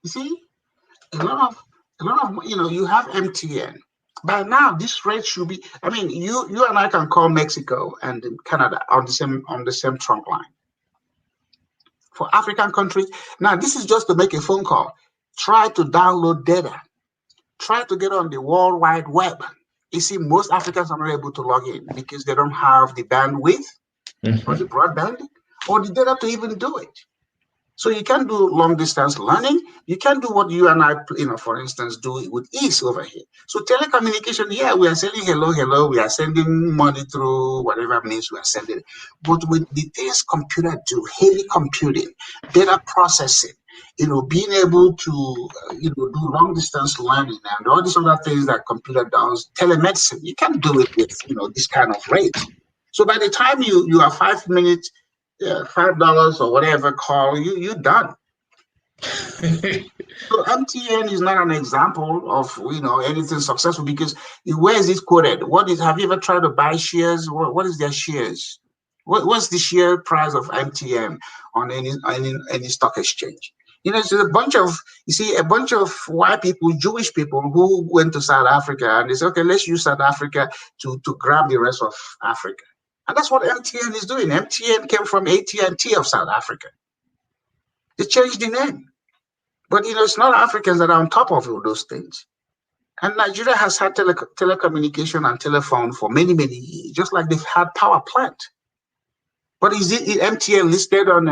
You see, a lot of you have MTN. By now, this rate should be. I mean, you and I can call Mexico and Canada on the same trunk line. For African countries, now this is just to make a phone call. Try to download data. Try to get on the World Wide Web. You see, most Africans are not able to log in because they don't have the bandwidth or the broadband or the data to even do it. So you can do long distance learning. You can do what you and I, for instance, do with ease over here. So telecommunication, yeah, we are selling hello. We are sending money through whatever means we are sending. But with the things computer do, heavy computing, data processing, being able to, do long distance learning and all these other things that computer does, telemedicine, you can do it with, this kind of rate. So by the time you are 5 minutes, $5 or whatever call, you done. So MTN is not an example of anything successful because where is it quoted? Have you ever tried to buy shares? What is their shares? What's the share price of MTN on any stock exchange? It's a bunch of white people, Jewish people who went to South Africa and they said, okay, let's use South Africa to grab the rest of Africa. And that's what MTN is doing. MTN came from AT&T of South Africa. They changed the name. But, it's not Africans that are on top of all those things. And Nigeria has had telecommunication and telephone for many, many years, just like they've had power plant. But is it MTN listed on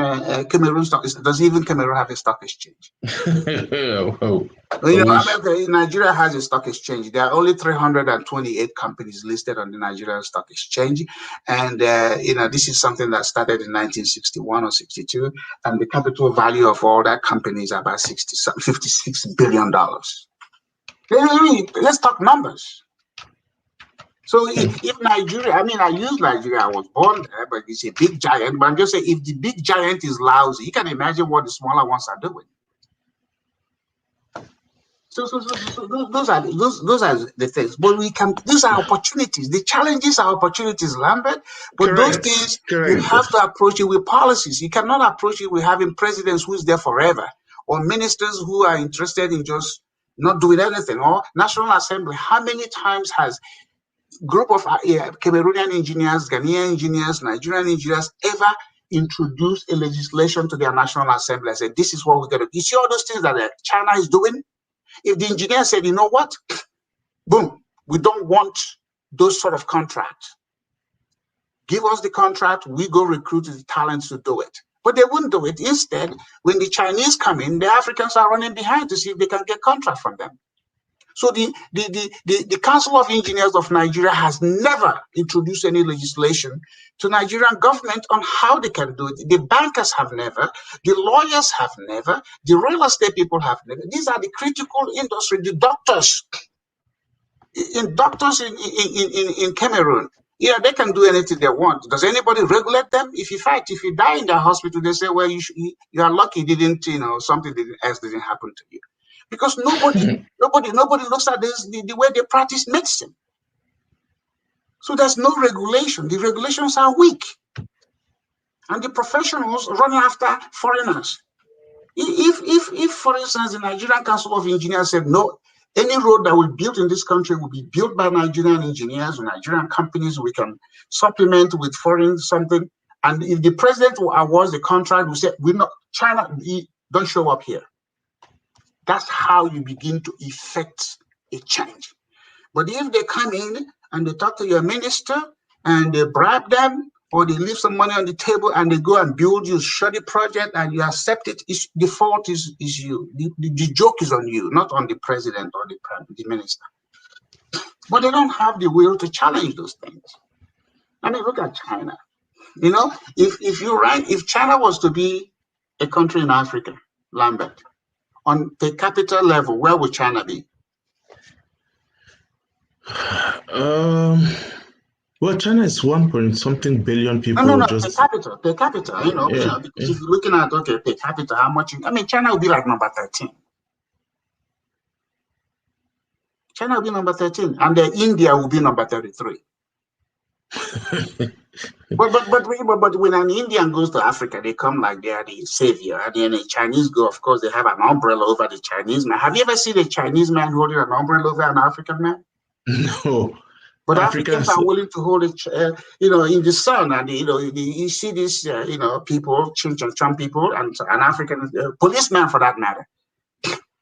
Cameroon stock? Does even Cameroon have a stock exchange? Whoa. Nigeria has a stock exchange. There are only 328 companies listed on the Nigerian stock exchange. And, this is something that started in 1961 or 62. And the capital value of all that company is about $56 billion. Let's talk numbers. So if Nigeria, I use Nigeria, I was born there, but it's a big giant. But I'm just saying, if the big giant is lousy, you can imagine what the smaller ones are doing. So those are the things. But these are opportunities. The challenges are opportunities, Lambert. But Correct. Those things, you have to approach it with policies. You cannot approach it with having presidents who's there forever or ministers who are interested in just not doing anything, or National Assembly. How many times has group of Cameroonian engineers, Ghanaian engineers, Nigerian engineers ever introduced a legislation to their National Assembly and said, this is what we're going to do? You see all those things that China is doing? If the engineer said, you know what, boom, we don't want those sort of contracts. Give us the contract, we go recruit the talents to do it. But they wouldn't do it. Instead, when the Chinese come in, the Africans are running behind to see if they can get contract from them. So the Council of Engineers of Nigeria has never introduced any legislation to Nigerian government on how they can do it. The bankers have never, the lawyers have never, the real estate people have never. These are the critical industry, the doctors in Cameroon. They can do anything they want. Does anybody regulate them? If you die in the hospital, they say, well, you are lucky something else didn't happen to you. Because nobody looks at this the way they practice medicine. So there's no regulation. The regulations are weak. And the professionals run after foreigners. If for instance, the Nigerian Council of Engineers said no, any road that will be built in this country will be built by Nigerian engineers or Nigerian companies, we can supplement with foreign something. And if the president awards the contract, we say, we're not, China, don't show up here. That's how you begin to effect a change. But if they come in and they talk to your minister and they bribe them, or they leave some money on the table and they go and build you a shoddy project and you accept it, the fault is you. The joke is on you, not on the president or the minister. But they don't have the will to challenge those things. I mean, look at China. You know, if China was to be a country in Africa, Lambert, on per capita level, where would China be? Well, China is 1 point something billion people. No, just per capita. You know, because if you're looking at per capita, how much? I mean, China will be like number 13. China will be number 13, and then India will be number 33. but when an Indian goes to Africa, they come like they are the savior, and then a Chinese go. Of course, they have an umbrella over the Chinese man. Have you ever seen a Chinese man holding an umbrella over an African man? No. But Africans are willing to hold it, in the sun, and you see these, people, Chin people, and an African policeman for that matter.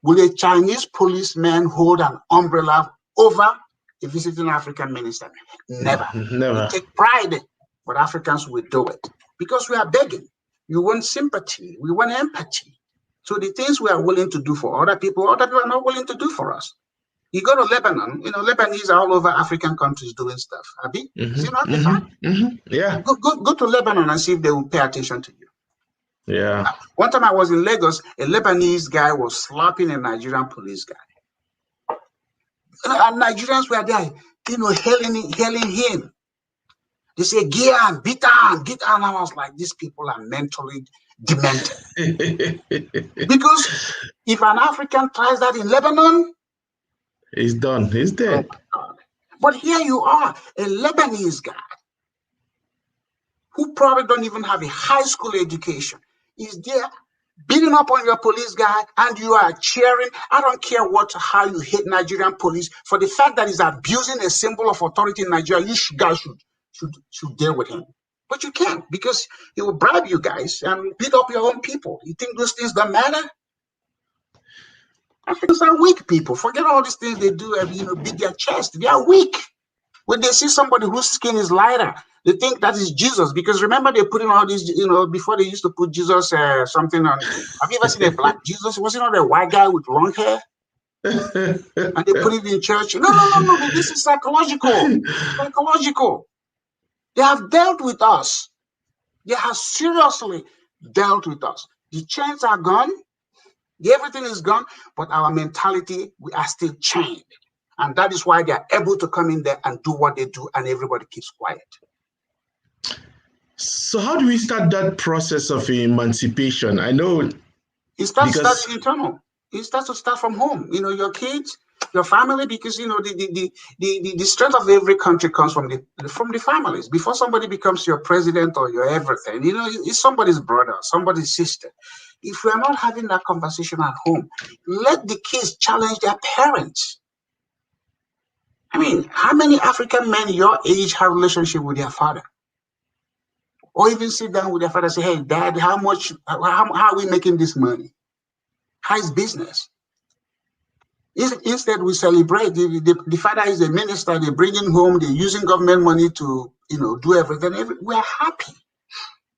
Will a Chinese policeman hold an umbrella over a visiting African minister? Never. Never. We take pride, but Africans will do it because we are begging. We want sympathy. We want empathy. So the things we are willing to do for other people are not willing to do for us. You go to Lebanon, Lebanese are all over African countries doing stuff. Abi? Is it not the fact? Yeah. Go to Lebanon and see if they will pay attention to you. Yeah. One time I was in Lagos, a Lebanese guy was slapping a Nigerian police guy. And Nigerians were there, hailing him. They say, Gian, beat on. And I was like, these people are mentally demented. Because if an African tries that in Lebanon, he's done. He's dead. Oh, but here you are, a Lebanese guy who probably don't even have a high school education. Is there beating up on your police guy and you are cheering. I don't care how you hate Nigerian police. For the fact that he's abusing a symbol of authority in Nigeria, you guys should deal with him. But you can't, because he will bribe you guys and beat up your own people. You think those things don't matter? Africans are weak people. Forget all these things they do, beat their chest. They are weak. When they see somebody whose skin is lighter, they think that is Jesus. Because remember, they put in all these, before they used to put Jesus something on. Have you ever seen a black Jesus? Was it not a white guy with long hair? And they put it in church. No. This is psychological. Psychological. They have dealt with us. They have seriously dealt with us. The chains are gone. Everything is gone, but our mentality, we are still chained. And that is why they are able to come in there and do what they do, and everybody keeps quiet. So how do we start that process of emancipation? I know it starts internal. It starts to start from home. Your kids, your family, because the strength of every country comes from the families. Before somebody becomes your president or your everything, it's somebody's brother, somebody's sister. If we're not having that conversation at home, let the kids challenge their parents. I mean, how many African men your age have a relationship with their father? Or even sit down with their father and say, hey, Dad, how are we making this money? How is business? Instead, we celebrate. The father is a minister. They're bringing home. They're using government money to, do everything. We're happy.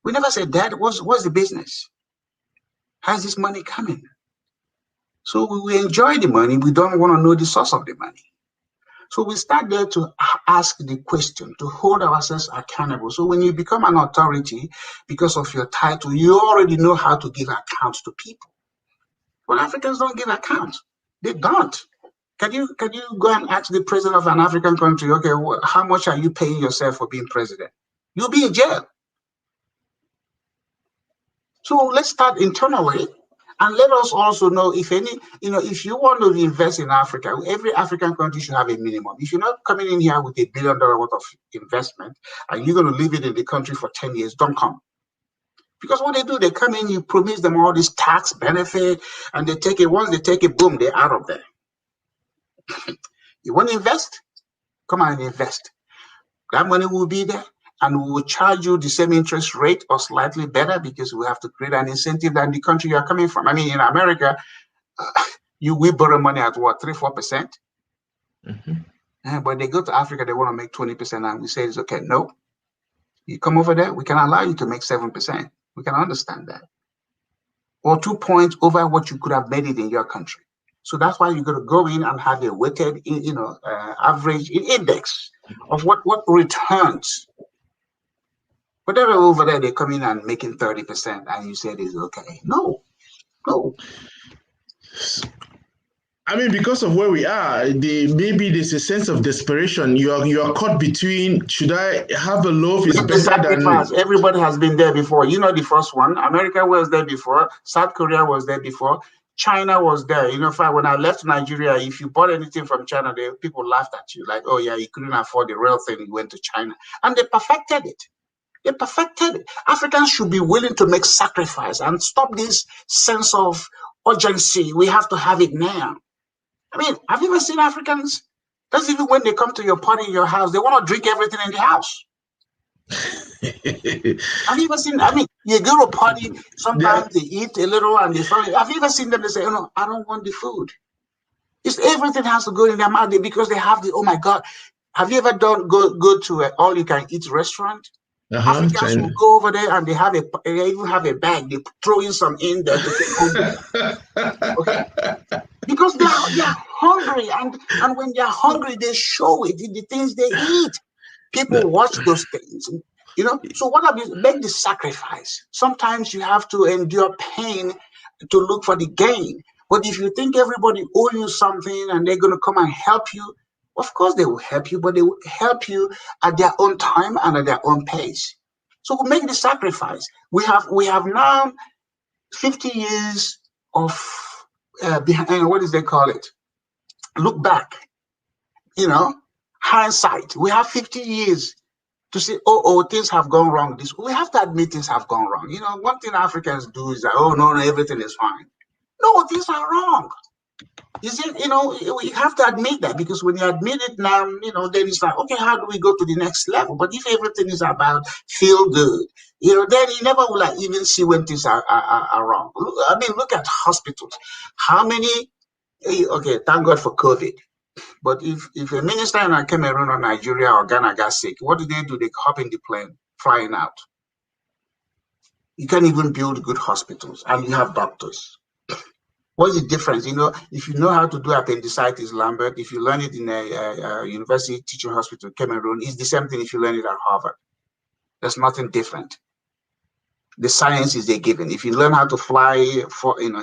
We never said, Dad, what's the business? How's this money coming? So we enjoy the money. We don't want to know the source of the money. So we start there to ask the question, to hold ourselves accountable. So when you become an authority because of your title, you already know how to give accounts to people. But Africans don't give accounts. They don't. Can you go and ask the president of an African country, okay, how much are you paying yourself for being president? You'll be in jail. So let's start internally, and let us also know if if you want to invest in Africa, every African country should have a minimum. If you're not coming in here with $1 billion worth of investment and you're going to leave it in the country for 10 years, don't come. Because what they do, they come in, you promise them all this tax benefit, and they take it. Once they take it, boom, they're out of there. You want to invest? Come on and invest. That money will be there, and we will charge you the same interest rate or slightly better, because we have to create an incentive than the country you are coming from. I mean, in America, we borrow money at what, 3-4%? But they go to Africa, they want to make 20%, and we say it's okay. No, you come over there, we can allow you to make 7%. We can understand that, or 2 points over what you could have made it in your country. So that's why you're going to go in and have a weighted, average index of what returns. But then over there, they come in and making 30%, and you said it's okay. No. I mean, because of where we are, maybe there's a sense of desperation. You are caught between, should I have a loaf is better than... Everybody has been there before. You know, the first one, America was there before, South Korea was there before, China was there. You know, when I left Nigeria, if you bought anything from China, people laughed at you, like, oh yeah, you couldn't afford the real thing, you went to China. And they perfected it. Africans should be willing to make sacrifice and stop this sense of urgency. We have to have it now. I mean, have you ever seen Africans? That's even when they come to your party in your house, they want to drink everything in the house. Have you ever seen? I mean, you go to a party, sometimes they eat a little and they finally. Have you ever seen them? They say, "Oh no, I don't want the food." It's everything has to go in their mouth because they have the. Oh my God! Have you ever go to an all-you-can-eat restaurant? Africans will go over there and they even have a bag. They throw in some in there to take home. Okay? Because they are hungry, and when they are hungry, they show it in the things they eat. People watch those things, you know. So what have you make the sacrifice? Sometimes you have to endure pain to look for the gain. But if you think everybody owe you something and they're going to come and help you, of course they will help you, but they will help you at their own time and at their own pace. So we'll make the sacrifice. We have now 50 years of behind, what is they call it? Look back, you know, hindsight. We have 50 years to say, oh, things have gone wrong. We have to admit things have gone wrong. You know, one thing Africans do is that, oh, no, everything is fine. No, things are wrong. You know, we have to admit that, because when you admit it now, you know, then it's like, okay, how do we go to the next level? But if everything is about feel good, you know, then you never will even see when things are wrong. I mean, look at hospitals. How many, okay, thank God for COVID. But if a minister in Cameroon or Nigeria or Ghana got sick, what do? They hop in the plane, flying out. You can't even build good hospitals, and you have doctors. What's the difference? You know, if you know how to do appendicitis, Lambert, if you learn it in a university teaching hospital in Cameroon, it's the same thing if you learn it at Harvard. There's nothing different. The science is they're given. If you learn how to fly for an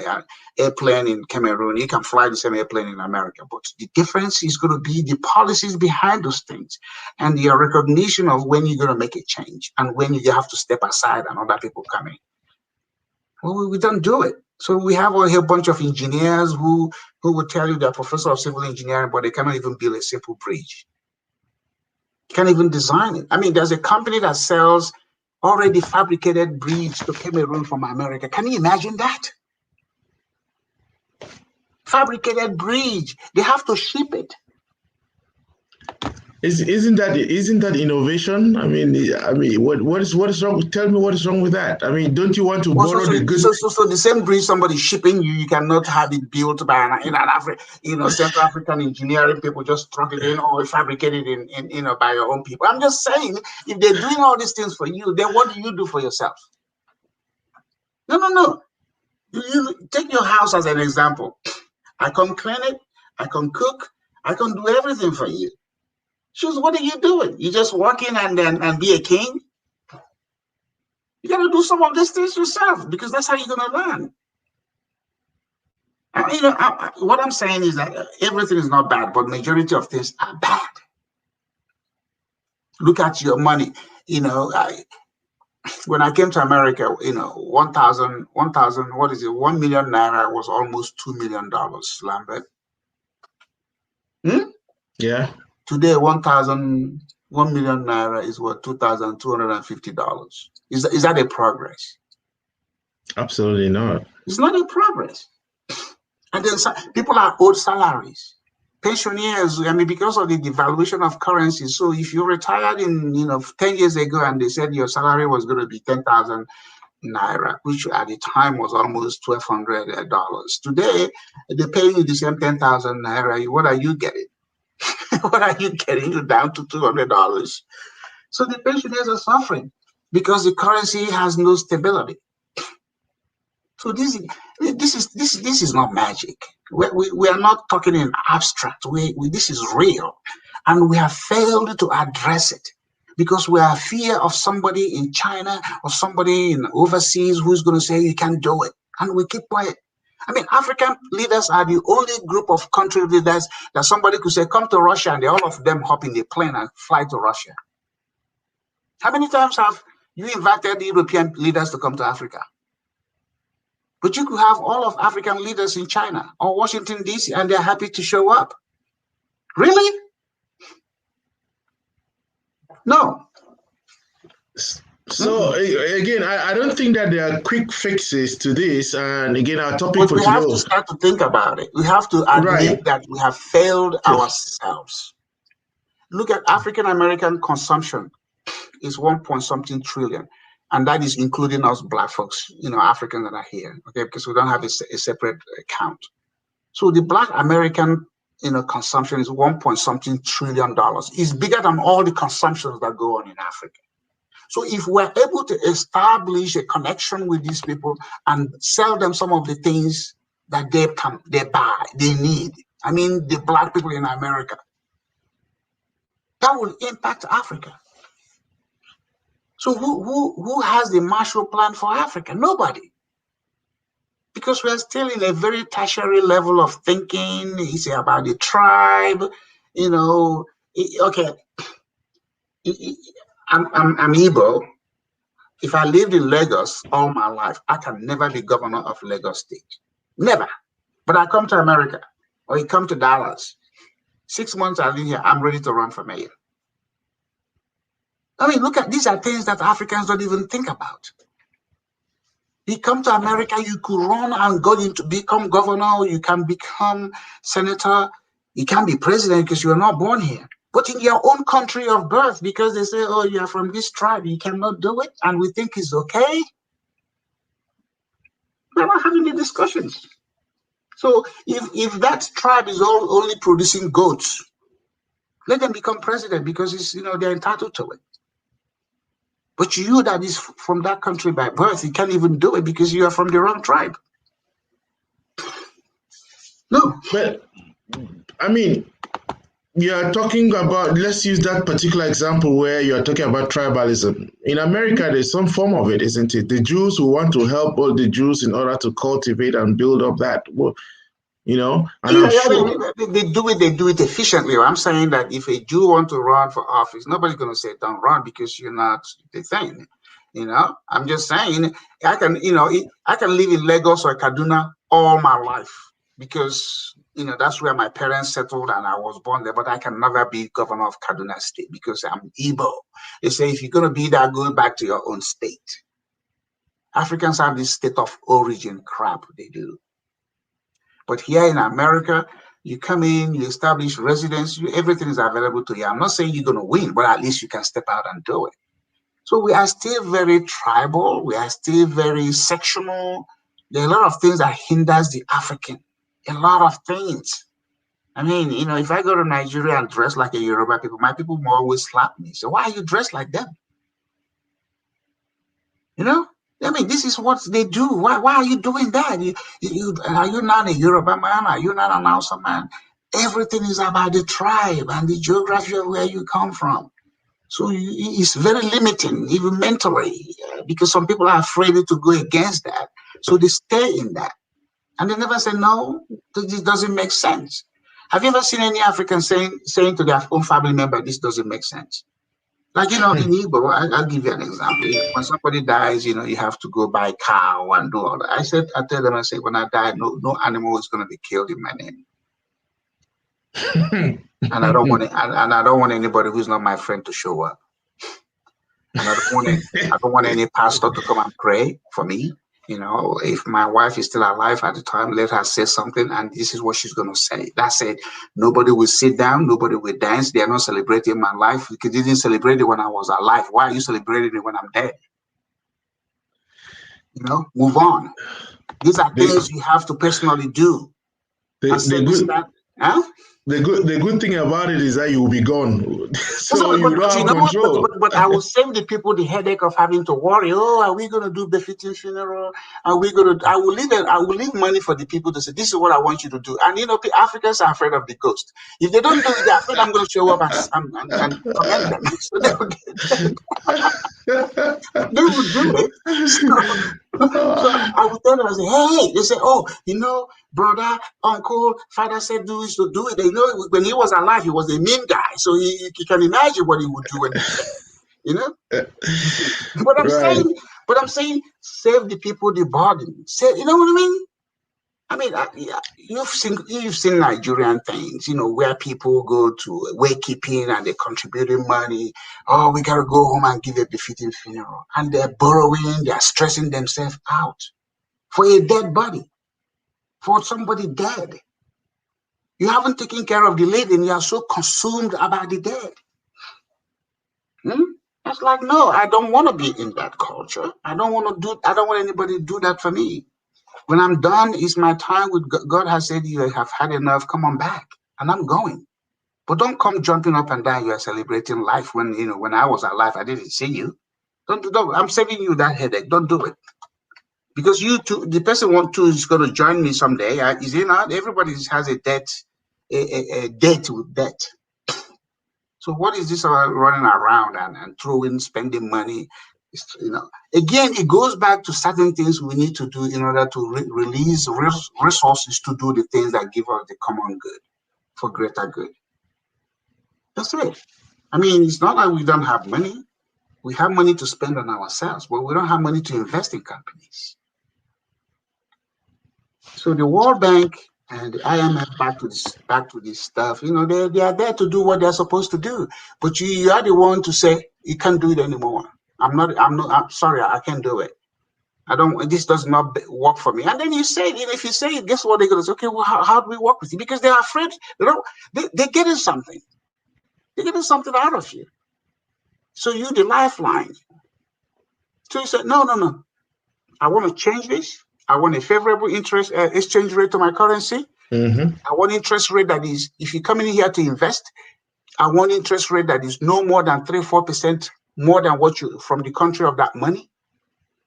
airplane in Cameroon, you can fly the same airplane in America. But the difference is going to be the policies behind those things and your recognition of when you're going to make a change and when you have to step aside and other people come in. Well, we don't do it. So we have a bunch of engineers who will tell you they're professor of civil engineering, but they cannot even build a simple bridge. Can't even design it. I mean, there's a company that sells already fabricated bridge to Cameroon from America. Can you imagine that? Fabricated bridge. They have to ship it. Isn't that innovation? I mean, what is wrong? Tell me what is wrong with that. I mean, don't you want to borrow the good? So the same bridge somebody shipping you cannot have it built by Central African engineering people just struggling or fabricated by your own people. I'm just saying, if they're doing all these things for you, then what do you do for yourself? No. You take your house as an example. I can clean it, I can cook, I can do everything for you. Shoes, what are you doing? You just walk in and be a king? You got to do some of these things yourself, because that's how you're going to learn. What I'm saying is that everything is not bad, but majority of things are bad. Look at your money. When I came to America, 1,000, what is it? 1 million naira was almost $2 million, Lambert. Yeah. Today, 1 million naira is what, $2,250. Is that a progress? Absolutely not. It's not a progress. And then people are owed salaries. Pensioners, I mean, because of the devaluation of currency. So if you retired in, 10 years ago and they said your salary was going to be 10,000 naira, which at the time was almost $1,200. Today, they pay you the same 10,000 naira. What are you getting? What are you getting? You're down to $200. So the pensioners are suffering because the currency has no stability. So this is not magic. We are not talking in abstract. This is real, and we have failed to address it because we are fear of somebody in China or somebody in overseas who's going to say you can't do it, and we keep quiet. I mean, African leaders are the only group of country leaders that somebody could say, come to Russia, and all of them hop in the plane and fly to Russia. How many times have you invited European leaders to come to Africa? But you could have all of African leaders in China or Washington, D.C., and they're happy to show up. Really? No. So again, I don't think that there are quick fixes to this. And again, our topic But for we today have to start to think about it. We have to admit that we have failed ourselves. Look at African American consumption is 1 point something trillion. And that is including us Black folks, Africans that are here, okay, because we don't have a separate account. So the Black American, consumption is 1 point something trillion. It's bigger than all the consumptions that go on in Africa. So if we're able to establish a connection with these people and sell them some of the things that they buy, they need. I mean, the Black people in America, that will impact Africa. So who has the Marshall Plan for Africa? Nobody. Because we're still in a very tertiary level of thinking. It's about the tribe, okay. I'm Igbo. If I lived in Lagos all my life, I can never be governor of Lagos State. Never. But I come to America or you come to Dallas. 6 months I live here, I'm ready to run for mayor. I mean, look at these are things that Africans don't even think about. You come to America, you could run and go into become governor, you can become senator, you can be president because you're not born here. But in your own country of birth, because they say, oh, you're from this tribe, you cannot do it, and we think it's okay. We're not having the discussions. So if that tribe is only producing goats, let them become president because it's they're entitled to it. But you that is from that country by birth, you can't even do it because you are from the wrong tribe. No. But I mean, you're talking about, let's use that particular example where you're talking about tribalism. In America, there's some form of it, isn't it? The Jews who want to help all the Jews in order to cultivate and build up that, and I'm sure they do it efficiently. I'm saying that if a Jew want to run for office, nobody's going to say don't run because you're not the thing. I'm just saying I can live in Lagos or Kaduna all my life because that's where my parents settled and I was born there, but I can never be governor of Kaduna State because I'm Igbo. They say if you're going to be that, go back to your own state. Africans have this state of origin crap they do. But here in America, you come in, you establish residence, everything is available to you. I'm not saying you're going to win, but at least you can step out and do it. So we are still very tribal. We are still very sectional. There are a lot of things that hinders the African. A lot of things. I mean, if I go to Nigeria and dress like a Yoruba people, my people will always slap me. So why are you dressed like them? I mean, this is what they do. Why are you doing that? Are you not a Yoruba man? Are you not an Hausa man? Everything is about the tribe and the geography of where you come from. So it's very limiting, even mentally, because some people are afraid to go against that. So they stay in that. And they never say, no, this doesn't make sense. Have you ever seen any African saying to their own family member, this doesn't make sense? Like, in Igbo, I'll give you an example. When somebody dies, you have to go buy cow and do all that. I tell them, when I die, no animal is going to be killed in my name. And I don't want anybody who's not my friend to show up. And I don't want any pastor to come and pray for me. You know, if my wife is still alive at the time, let her say something, and this is what she's going to say. That's it. Nobody will sit down. Nobody will dance. They are not celebrating my life. You didn't celebrate it when I was alive. Why are you celebrating it when I'm dead? You know, move on. These are things you have to personally do. Huh? The good thing about it is that you will be gone, so you don't But you have know what? control. But I will save the people the headache of having to worry. Oh, are we going to do befitting funeral? Are we going to? I will leave money for the people to say, this is what I want you to do. And you know, Africans are afraid of the ghost. If they don't do it, they're afraid I'm going to show up and commend them. So they will they will do it. So I would tell them, I say, hey, they say, oh, you know, brother, uncle, father said do this to do it. They know when he was alive, he was a mean guy. So you can imagine what he would do when he's dead. You know? Right. But I'm saying, save the people the burden. You know what I mean? I mean, you've seen Nigerian things, you know, where people go to waykeeping and they're contributing money. Oh, we gotta go home and give a befitting funeral, and they're borrowing, they're stressing themselves out for a dead body, for somebody dead. You haven't taken care of the living. You are so consumed about the dead. It's like, no, I don't want to be in that culture. I don't want anybody to do that for me. When I'm done, it's my time with God. Has said, you have had enough, come on back. And I'm going. But don't come jumping up and down. You are celebrating life when, you know, when I was alive, I didn't see you. Don't, I'm saving you that headache. Don't do it. Because you too, the person is going to join me someday. Is it not? Everybody has a debt, a debt with debt. So what is this about running around and spending money? You know, again, it goes back to certain things we need to do in order to release resources to do the things that give us the common good for greater good. That's it. I mean, it's not like we don't have money. We have money to spend on ourselves, but we don't have money to invest in companies. So the World Bank and the IMF back to this stuff, you know, they are there to do what they're supposed to do. But you are the one to say you can't do it anymore. I'm sorry, I can't do it. This does not work for me. And then you say, you know, if you say it, guess what they're gonna say? Okay, well, how do we work with you? Because they're afraid, they're getting something. They're getting something out of you. So you're the lifeline. So you said, no. I want to change this. I want a favorable interest exchange rate to my currency. Mm-hmm. I want interest rate that is, if you come in here to invest, I want interest rate that is no more than 3-4% more than what you from the country of that money.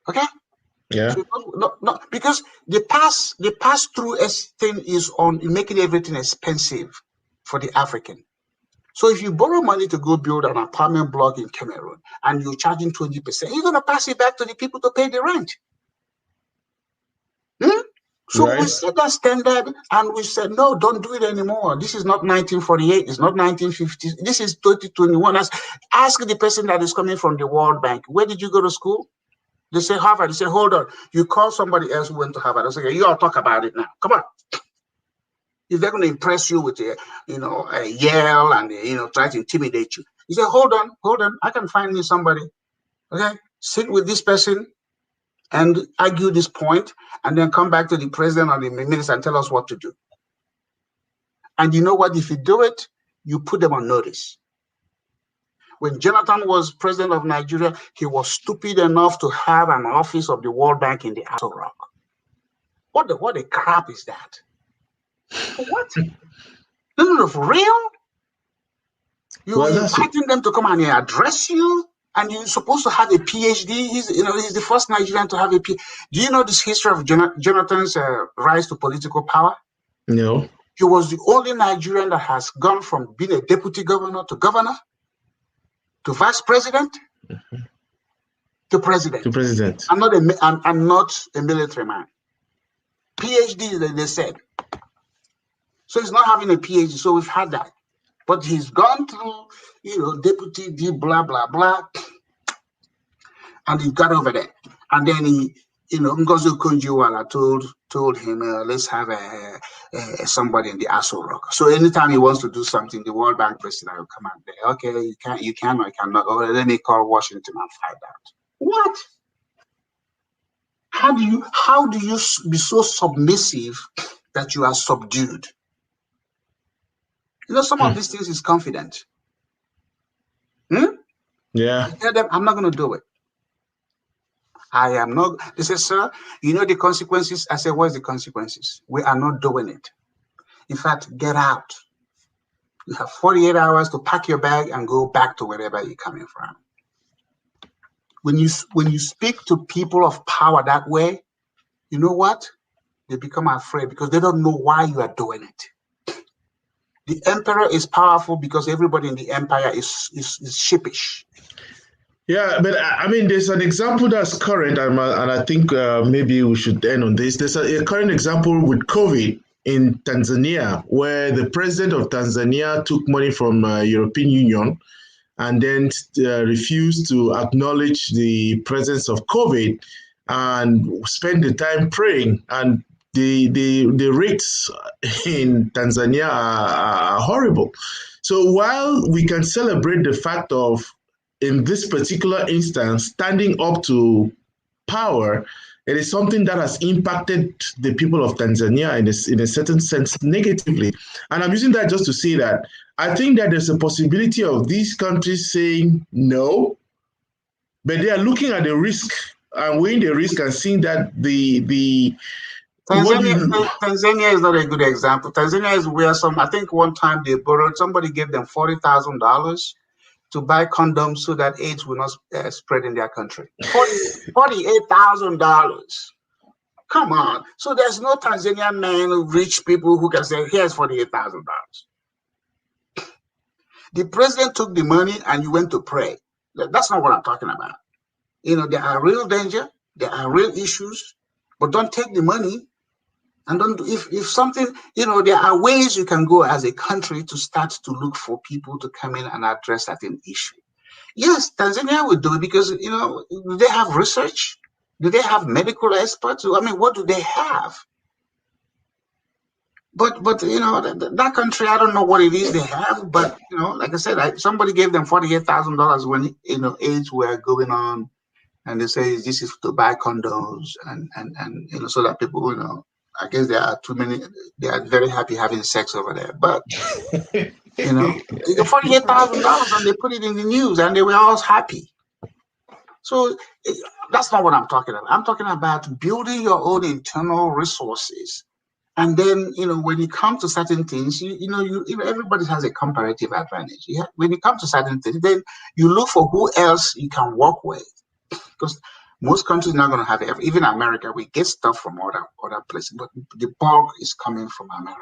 Okay. Yeah. So no, because the pass through thing is on making everything expensive for the African. So if you borrow money to go build an apartment block in Cameroon and you're charging 20%, you're gonna pass it back to the people to pay the rent. So we set that standard and we said, no, don't do it anymore. This is not 1948. It's not 1950. This is 2021. Ask the person that is coming from the World Bank, where did you go to school? They say Harvard. They say, hold on. You call somebody else who went to Harvard. I say, you all talk about it now. Come on. If they're going to impress you with a Yale and, try to intimidate you. You say, hold on. I can find me somebody. Okay. Sit with this person and argue this point, and then come back to the president or the minister and tell us what to do. And you know what? If you do it, you put them on notice. When Jonathan was president of Nigeria, he was stupid enough to have an office of the World Bank in the Aso Rock. What the crap is that? What? No, for real? You're inviting them to come and address you? And you're supposed to have a PhD. He's the first Nigerian to have a PhD. Do you know this history of Jonathan's rise to political power? No. He was the only Nigerian that has gone from being a deputy governor to vice president to president. I'm not a military man. PhD, they said. So he's not having a PhD. So we've had that. But he's gone through, deputy, blah, blah, blah. And he got over there. And then he, Ngozi Okonjo-Iweala told him, let's have somebody in the Aso Rock. So anytime he wants to do something, the World Bank president will come out there. Okay, you can or you cannot. Or let me call Washington and find out. What? How do you be so submissive that you are subdued? You know, some of these things is confident. Yeah. You tell them, I'm not going to do it. I am not. They say, sir, you know the consequences. I say, what's the consequences? We are not doing it. In fact, get out. You have 48 hours to pack your bag and go back to wherever you're coming from. When you speak to people of power that way, you know what? They become afraid because they don't know why you are doing it. The emperor is powerful because everybody in the empire is sheepish. Yeah, but I mean, there's an example that's current, and I think maybe we should end on this. There's a current example with COVID in Tanzania, where the president of Tanzania took money from European Union and then refused to acknowledge the presence of COVID and spend the time praying. And the rates in Tanzania are horrible. So while we can celebrate the fact of, in this particular instance, standing up to power, it is something that has impacted the people of Tanzania in a certain sense negatively. And I'm using that just to say that I think that there's a possibility of these countries saying no, but they are looking at the risk and weighing the risk and seeing that the what Tanzania, you Tanzania is not a good example. Tanzania is where I think one time they borrowed, somebody gave them $40,000 to buy condoms so that AIDS will not spread in their country. $48,000. Come on. So there's no Tanzanian man, rich people who can say, here's $48,000. The president took the money and you went to pray. That's not what I'm talking about. You know, there are real danger, there are real issues, but don't take the money. And don't, if something, you know, there are ways you can go as a country to start to look for people to come in and address certain issue. Yes, Tanzania will do it because, you know, do they have research? Do they have medical experts? I mean, what do they have? But you know, that country, I don't know what it is they have, but, you know, like I said, somebody gave them $48,000 when, you know, AIDS were going on, and they say this is to buy condoms and you know, so that people, you know, I guess there are too many. They are very happy having sex over there, but you know, they got $48,000 and they put it in the news, and they were all happy. So that's not what I'm talking about. I'm talking about building your own internal resources, and then, you know, when you come to certain things, you know, everybody has a comparative advantage. When you come to certain things, then you look for who else you can work with, because most countries are not going to have it. Even America, we get stuff from other places, but the bulk is coming from America.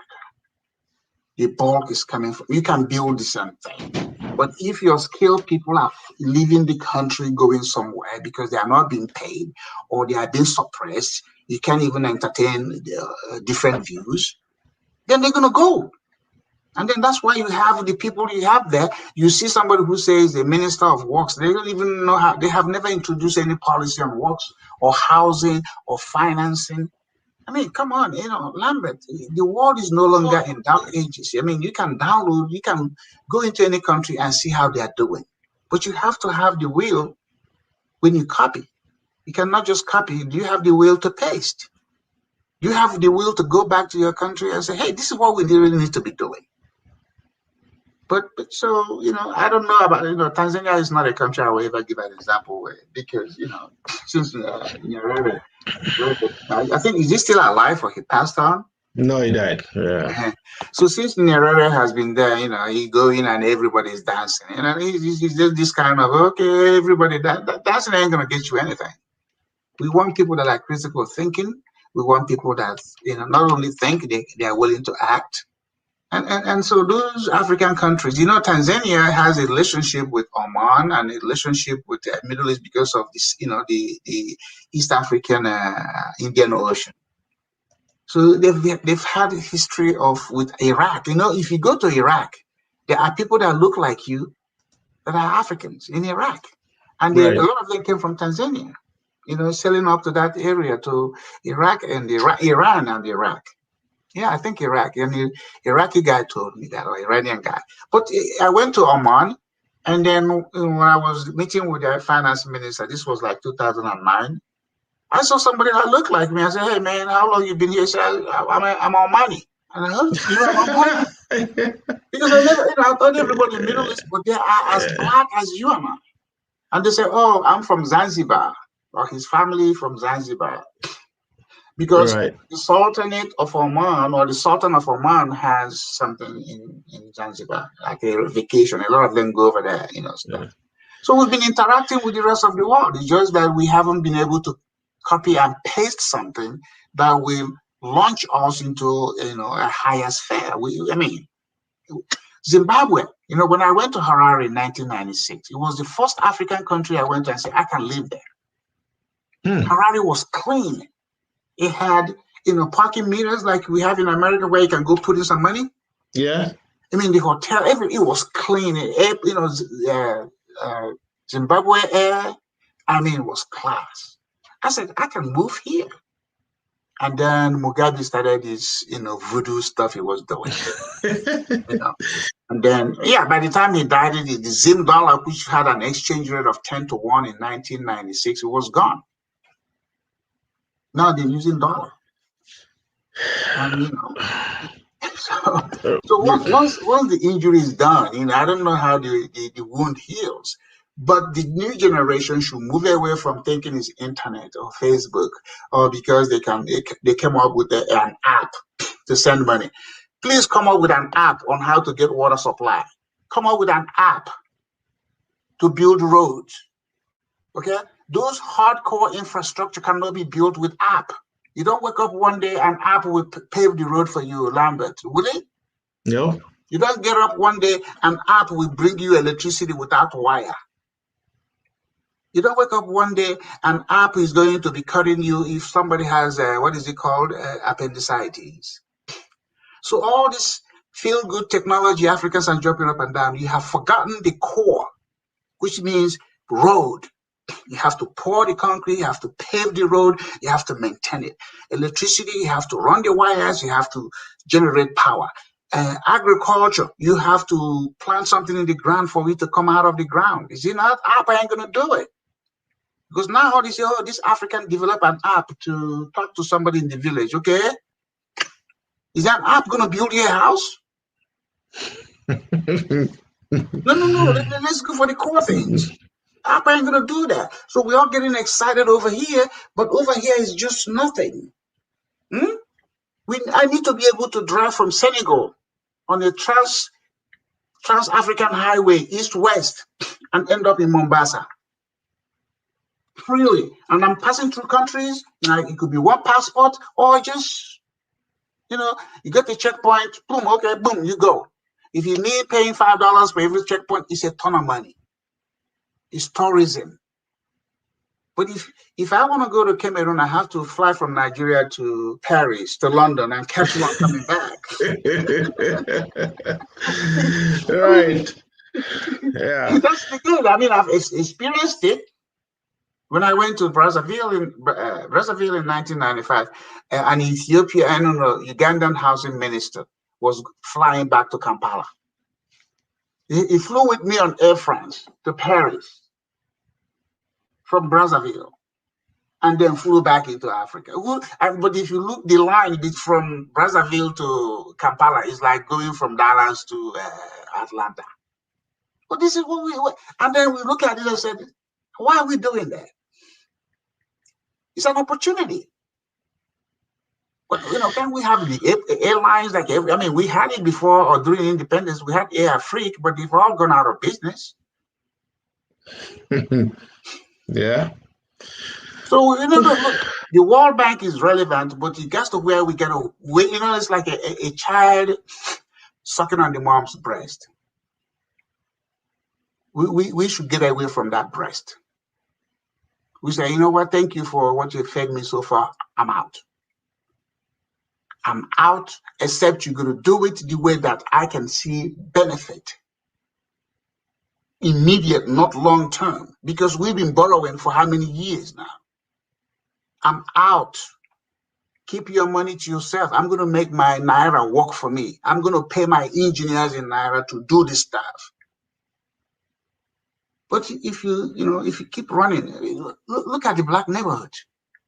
The bulk is coming from. You can build the same thing, but if your skilled people are leaving the country, going somewhere because they are not being paid or they are being suppressed, you can't even entertain different views, then they're going to go. And then that's why you have the people you have there. You see somebody who says the minister of works, they don't even know how, they have never introduced any policy on works or housing or financing. I mean, come on, you know, Lambert, the world is no longer in dark ages. I mean, you can go into any country and see how they are doing. But you have to have the will when you copy. You cannot just copy. Do you have the will to paste? You have the will to go back to your country and say, hey, this is what we really need to be doing. But so, you know, I don't know about, you know, Tanzania is not a country I will ever give an example with, because, you know, since Nyerere, I think, is he still alive or he passed on? No, he died. Yeah. So since Nyerere has been there, you know, he go in and everybody's dancing. You know, he's just this kind of, okay, everybody, dancing ain't going to get you anything. We want people that are critical thinking. We want people that, you know, not only think, they are willing to act. And so those African countries, you know, Tanzania has a relationship with Oman and a relationship with the Middle East because of this, you know, the East African Indian Ocean. So they've had a history with Iraq. You know, if you go to Iraq, there are people that look like you that are Africans in Iraq, and a lot of them came from Tanzania. You know, selling up to that area, to Iraq and Iran and Iraq. Yeah, I think Iraq. And the Iraqi guy told me that, or Iranian guy. But I went to Oman, and then when I was meeting with the finance minister, this was like 2009. I saw somebody that looked like me. I said, "Hey man, how long you been here?" He said, I'm on money." And I heard, "You know, I'm on money." Because I never, I thought everybody in the Middle East, but they are as black as you and I. And they say, "Oh, I'm from Zanzibar," or his family from Zanzibar. Because Right. the Sultanate of Oman or the Sultan of Oman has something in Zanzibar, like a vacation. A lot of them go over there, stuff. Yeah. So we've been interacting with the rest of the world. It's just that we haven't been able to copy and paste something that will launch us into, a higher sphere. I mean, Zimbabwe, when I went to Harare in 1996, it was the first African country I went to and said, I can live there. Harare was clean. It had, parking meters like we have in America where you can go put in some money. Yeah. I mean, the hotel, it was clean. Zimbabwe air, I mean, it was class. I said, I can move here. And then Mugabe started his, voodoo stuff he was doing. And then, by the time he died, the Zim dollar, which had an exchange rate of 10 to 1 in 1996, it was gone. Now they're using dollar. And, so once the injury is done, I don't know how the wound heals. But the new generation should move away from thinking it's internet or Facebook, or because they came up with an app to send money. Please come up with an app on how to get water supply. Come up with an app to build roads. Okay? Those hardcore infrastructure cannot be built with app. You don't wake up one day and app will pave the road for you, Lambert, will it? No. You don't get up one day and app will bring you electricity without wire. You don't wake up one day and app is going to be cutting you if somebody has, what is it called, appendicitis. So all this feel-good technology Africans are jumping up and down, you have forgotten the core, which means road. You have to pour the concrete, you have to pave the road, you have to maintain it. Electricity, you have to run the wires, you have to generate power. Agriculture, you have to plant something in the ground for it to come out of the ground. Is it not? App ain't going to do it. Because now they say, this African develop an app to talk to somebody in the village, okay? Is that app going to build your house? No. Let's go for the core things. App ain't going to do that. So we're all getting excited over here, but over here is just nothing. I need to be able to drive from Senegal on a Trans-African highway, east-west, and end up in Mombasa. Freely. And I'm passing through countries, like it could be one passport, or just, you get the checkpoint, boom, okay, boom, you go. If you need paying $5 for every checkpoint, it's a ton of money. It's tourism. But if I want to go to Cameroon, I have to fly from Nigeria to Paris, to London, and catch one coming back. Right. Yeah. That's the good. I mean, I've experienced it. When I went to Brazzaville in 1995, an Ugandan housing minister was flying back to Kampala. He flew with me on Air France to Paris from Brazzaville, and then flew back into Africa. But if you look, the line from Brazzaville to Kampala is like going from Dallas to Atlanta. But this is what we, and then we look at it and said, why are we doing that? It's an opportunity. But, can we have the airlines like we had it before or during independence. We had Air Afrique, but they've all gone out of business. Yeah. So, look, the World Bank is relevant, but it gets to where we get away. It's like a child sucking on the mom's breast. We should get away from that breast. We say, you know what, thank you for what you've fed me so far. I'm out. I'm out, except you're going to do it the way that I can see benefit. Immediate, not long term, because we've been borrowing for how many years now? I'm out. Keep your money to yourself. I'm going to make my Naira work for me. I'm going to pay my engineers in Naira to do this stuff. But if you keep running, look at the black neighborhood.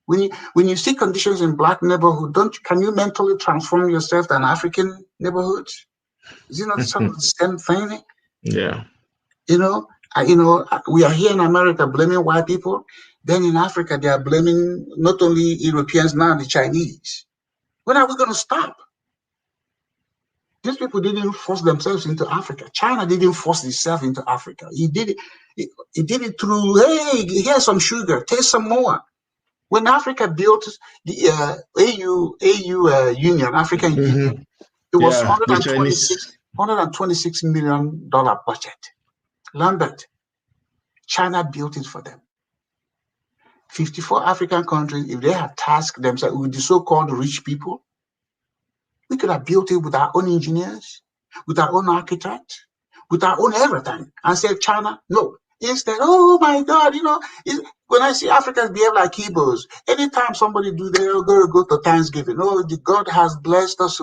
When you see conditions in black neighborhood, can you mentally transform yourself to an African neighborhood? Is it not sort of the same thing? Yeah. We are here in America blaming white people. Then in Africa, they are blaming not only Europeans, now the Chinese. When are we going to stop? These people didn't force themselves into Africa. China didn't force itself into Africa. He did it. He did it through, hey, here's some sugar, taste some more. When Africa built the AU Union, African Union, it was the Chinese. $126 million budget. Lambert, China built it for them. 54 African countries, if they had tasked themselves with the so-called rich people, we could have built it with our own engineers, with our own architects, with our own everything, and said, China, no. Instead, oh my God, when I see Africans behave like Igbos, anytime somebody do, they're going to go to Thanksgiving. Oh, God has blessed us.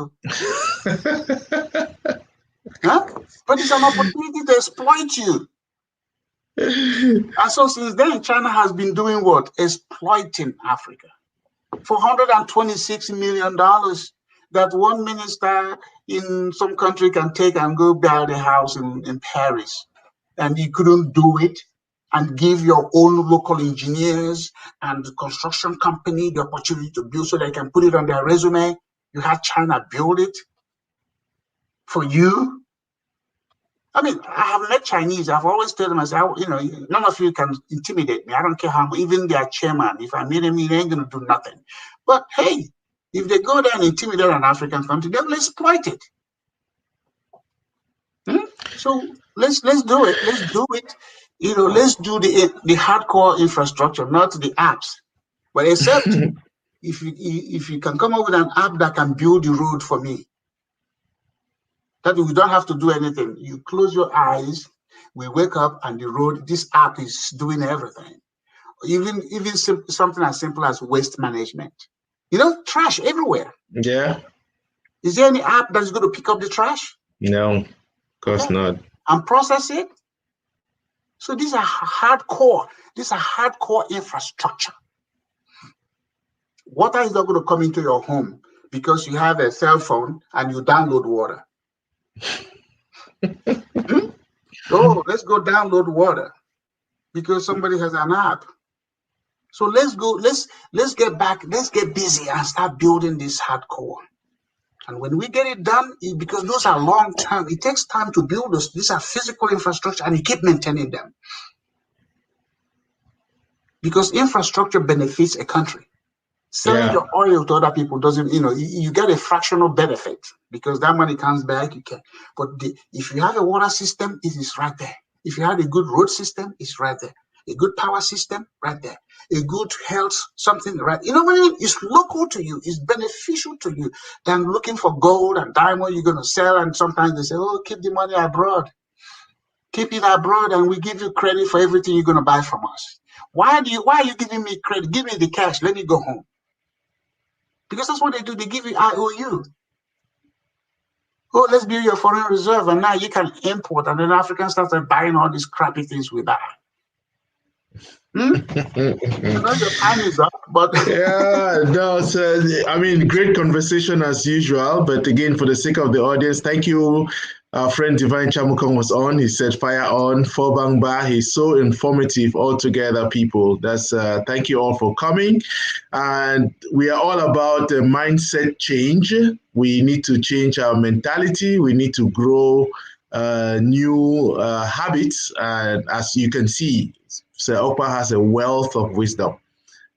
Huh? But it's an opportunity to exploit you. And so since then, China has been doing what? Exploiting Africa. For $126 million that one minister in some country can take and go build a house in Paris. And you couldn't do it and give your own local engineers and the construction company the opportunity to build so they can put it on their resume. You had China build it for you. I mean, I have met Chinese. I've always told them, I say, none of you can intimidate me. I don't care how, even their chairman, if I meet him, he ain't going to do nothing. But hey, if they go there and intimidate an African country, they will exploit it. So let's do it. Let's do it. Let's do the hardcore infrastructure, not the apps. But except if you can come up with an app that can build the road for me, that we don't have to do anything. You close your eyes, we wake up, and the road. This app is doing everything. Even something as simple as waste management. Trash everywhere. Yeah. Is there any app that is going to pick up the trash? No, of course not. And process it. So these are hardcore. These are hardcore infrastructure. Water is not going to come into your home because you have a cell phone and you download water. Oh, let's go download water because somebody has an app. So let's go. Let's get back. Let's get busy and start building this hardcore. And when we get it done, because those are long term, it takes time to build those. These are physical infrastructure, and you keep maintaining them. Because infrastructure benefits a country. Selling your oil to other people doesn't, you get a fractional benefit because that money comes back. You can, but if you have a water system, it is right there. If you have a good road system, it's right there. A good power system, right there. A good health, something, right? You know what I mean? It's local to you. It's beneficial to you than looking for gold and diamond you're going to sell. And sometimes they say, oh, keep the money abroad. Keep it abroad and we give you credit for everything you're going to buy from us. Why are you giving me credit? Give me the cash. Let me go home. Because that's what they do. They give you IOU. Oh, let's build your foreign reserve. And now you can import. And then Africans start buying all these crappy things we buy. I know your time is up, but great conversation as usual. But again, for the sake of the audience, thank you. Our friend Divine Chamukong was on. He said, "Fire on, Fobang Ba." He's so informative altogether, people. That's thank you all for coming. And we are all about the mindset change. We need to change our mentality. We need to grow new habits. And as you can see, Sir Okpa has a wealth of wisdom.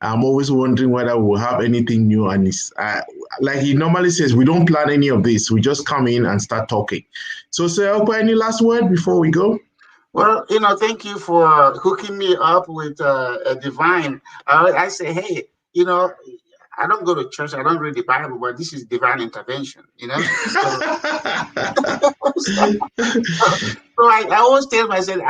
I'm always wondering whether we'll have anything new. And like he normally says, we don't plan any of this. We just come in and start talking. So, Sir Okpa, any last word before we go? Well, thank you for hooking me up with a divine. I say, hey, I don't go to church. I don't read the Bible, but this is divine intervention, So, so I always tell myself,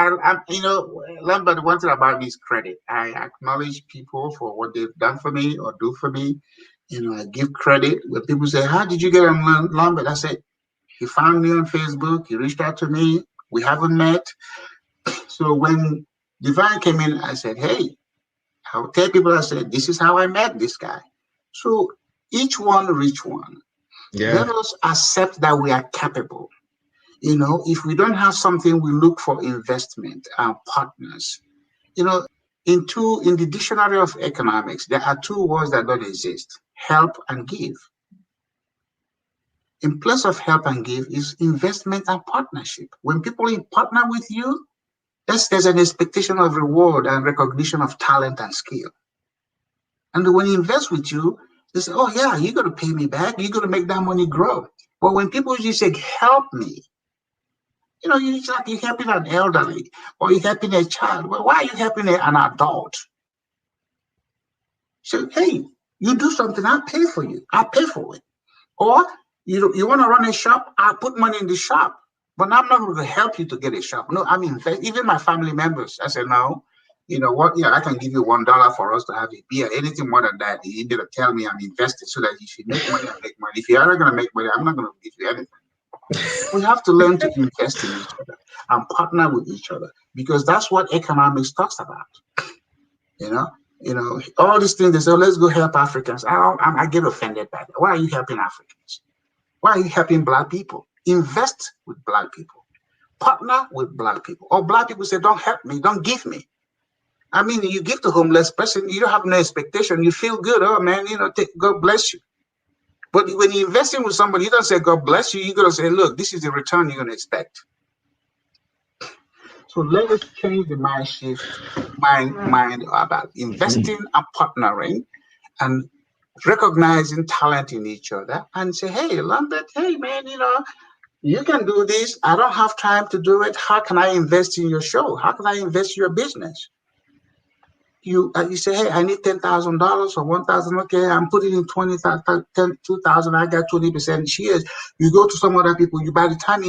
Lambert, one thing about me is credit. I acknowledge people for what they've done for me or do for me. I give credit. When people say, how did you get on Lambert? I say, he found me on Facebook. He reached out to me. We haven't met. So when Divine came in, I said, hey, I'll tell people, I say, this is how I met this guy. So each one reach one. Yeah. Let us accept that we are capable. If we don't have something, we look for investment and partners. You know, in the dictionary of economics, there are two words that don't exist: help and give. In place of help and give is investment and partnership. When people partner with you, there's an expectation of reward and recognition of talent and skill. And when he invests with you, they say, oh yeah, you're gonna pay me back, you're gonna make that money grow. But when people just say, help me, it's like you're helping an elderly or you're helping a child. Well, why are you helping an adult? So, hey, you do something, I'll pay for you. I'll pay for it. Or you want to run a shop, I'll put money in the shop. But I'm not going to help you to get a shop. No, I mean, even my family members, I said, no, you know what? Yeah, I can give you $1 for us to have a beer. Anything more than that, you better tell me I'm invested so that if you make money, I make money. If you're not going to make money, I'm not going to give you anything. We have to learn to invest in each other and partner with each other because that's what economics talks about. All these things they say, oh, let's go help Africans. I get offended by that. Why are you helping Africans? Why are you helping Black people? Invest with Black people. Partner with Black people. Or Black people say, don't help me, don't give me. I mean, you give to homeless person, you don't have no expectation. You feel good. Oh, man, God bless you. But when you're investing with somebody, you don't say, God bless you. You're going to say, look, this is the return you're going to expect. So let us change the mind about investing and partnering and recognizing talent in each other and say, hey, Lambert, hey, man, you can do this. I don't have time to do it. How can I invest in your show? How can I invest in your business? You say, hey, I need $10,000 or 1,000. Okay, I'm putting in 20,000, 2,000. I got 20% shares. You go to some other people. By the time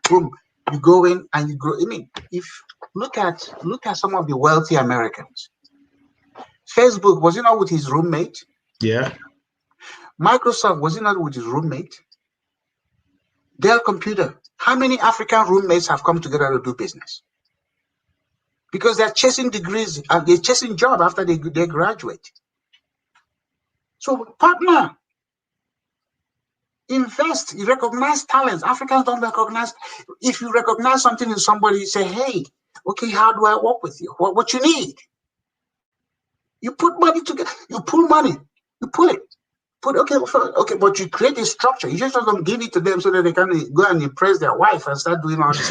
boom, you go in and you grow. I mean, if look at some of the wealthy Americans. Facebook, was he not with his roommate? Yeah. Microsoft, was he not with his roommate? Dell Computer. How many African roommates have come together to do business? Because they're chasing degrees and they're chasing job after they graduate. So partner, invest, you recognize talents. Africans don't recognize. If you recognize something in somebody, you say, hey, okay, how do I work with you? What you need? You put money together, you pull money, you pull it. Okay, but you create a structure. You just don't give it to them so that they can go and impress their wife and start doing all this.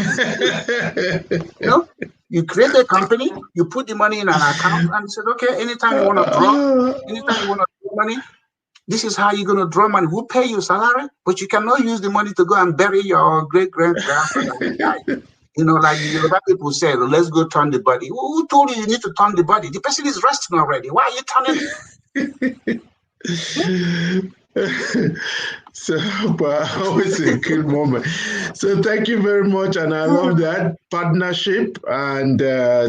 You create a company, you put the money in an account and said, okay, anytime you want to draw money, this is how you're going to draw money. We'll pay you salary, but you cannot use the money to go and bury your great-grandfather who died. Like the Yoruba people say, let's go turn the body. Who told you need to turn the body? The person is resting already. Why are you turning it? So, but always a good moment. So, thank you very much, and I love that partnership and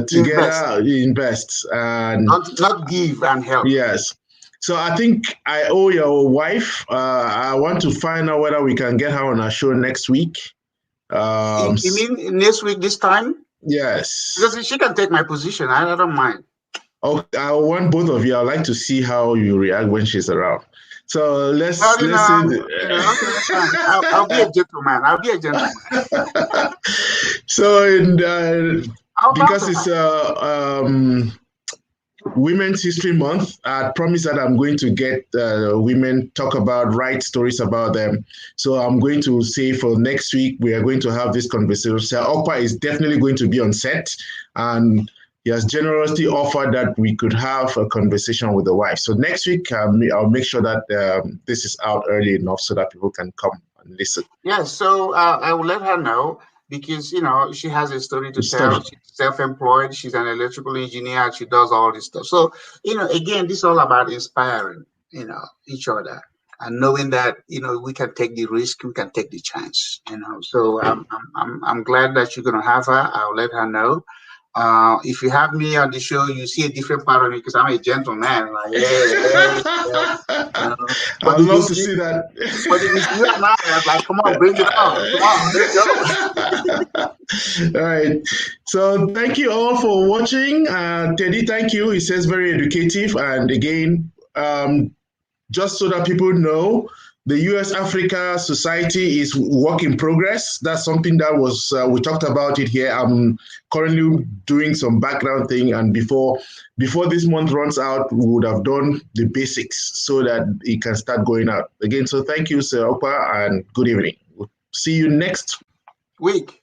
together invest and not give and help. Yes. So I think I owe your wife. I want to find out whether we can get her on our show next week. You mean next week this time? Yes. Because she can take my position. I don't mind. Okay, I want both of you. I'd like to see how you react when she's around. So let's see. Okay, fine. I'll be a gentleman. I'll be a gentleman. So because it's Women's History Month, I promise that I'm going to get women talk about, write stories about them. So I'm going to say for next week, we are going to have this conversation. Sir Okpa is definitely going to be on set, and he has generously offered that we could have a conversation with the wife. So next week, I'll make sure that this is out early enough so that people can come and listen. Yeah, so I will let her know because, she has a story to tell. She's self-employed. She's an electrical engineer. She does all this stuff. So, again, this is all about inspiring, each other and knowing that, we can take the risk, we can take the chance, So I'm glad that you're going to have her. I'll let her know. If you have me on the show, you see a different part of me because I'm a gentleman. Like, but I'd if love it's to you, see that. but if it's you and I was like, come on, bring it on. Come on, let's All right. So thank you all for watching. Teddy, thank you. It says very educative. And again, just so that people know, the US Africa Society is work in progress. That's something that was we talked about it here. I'm currently doing some background thing, and before this month runs out, we would have done the basics so that it can start going out again. So thank you, Sir Okpa, and good evening. See you next go. Week.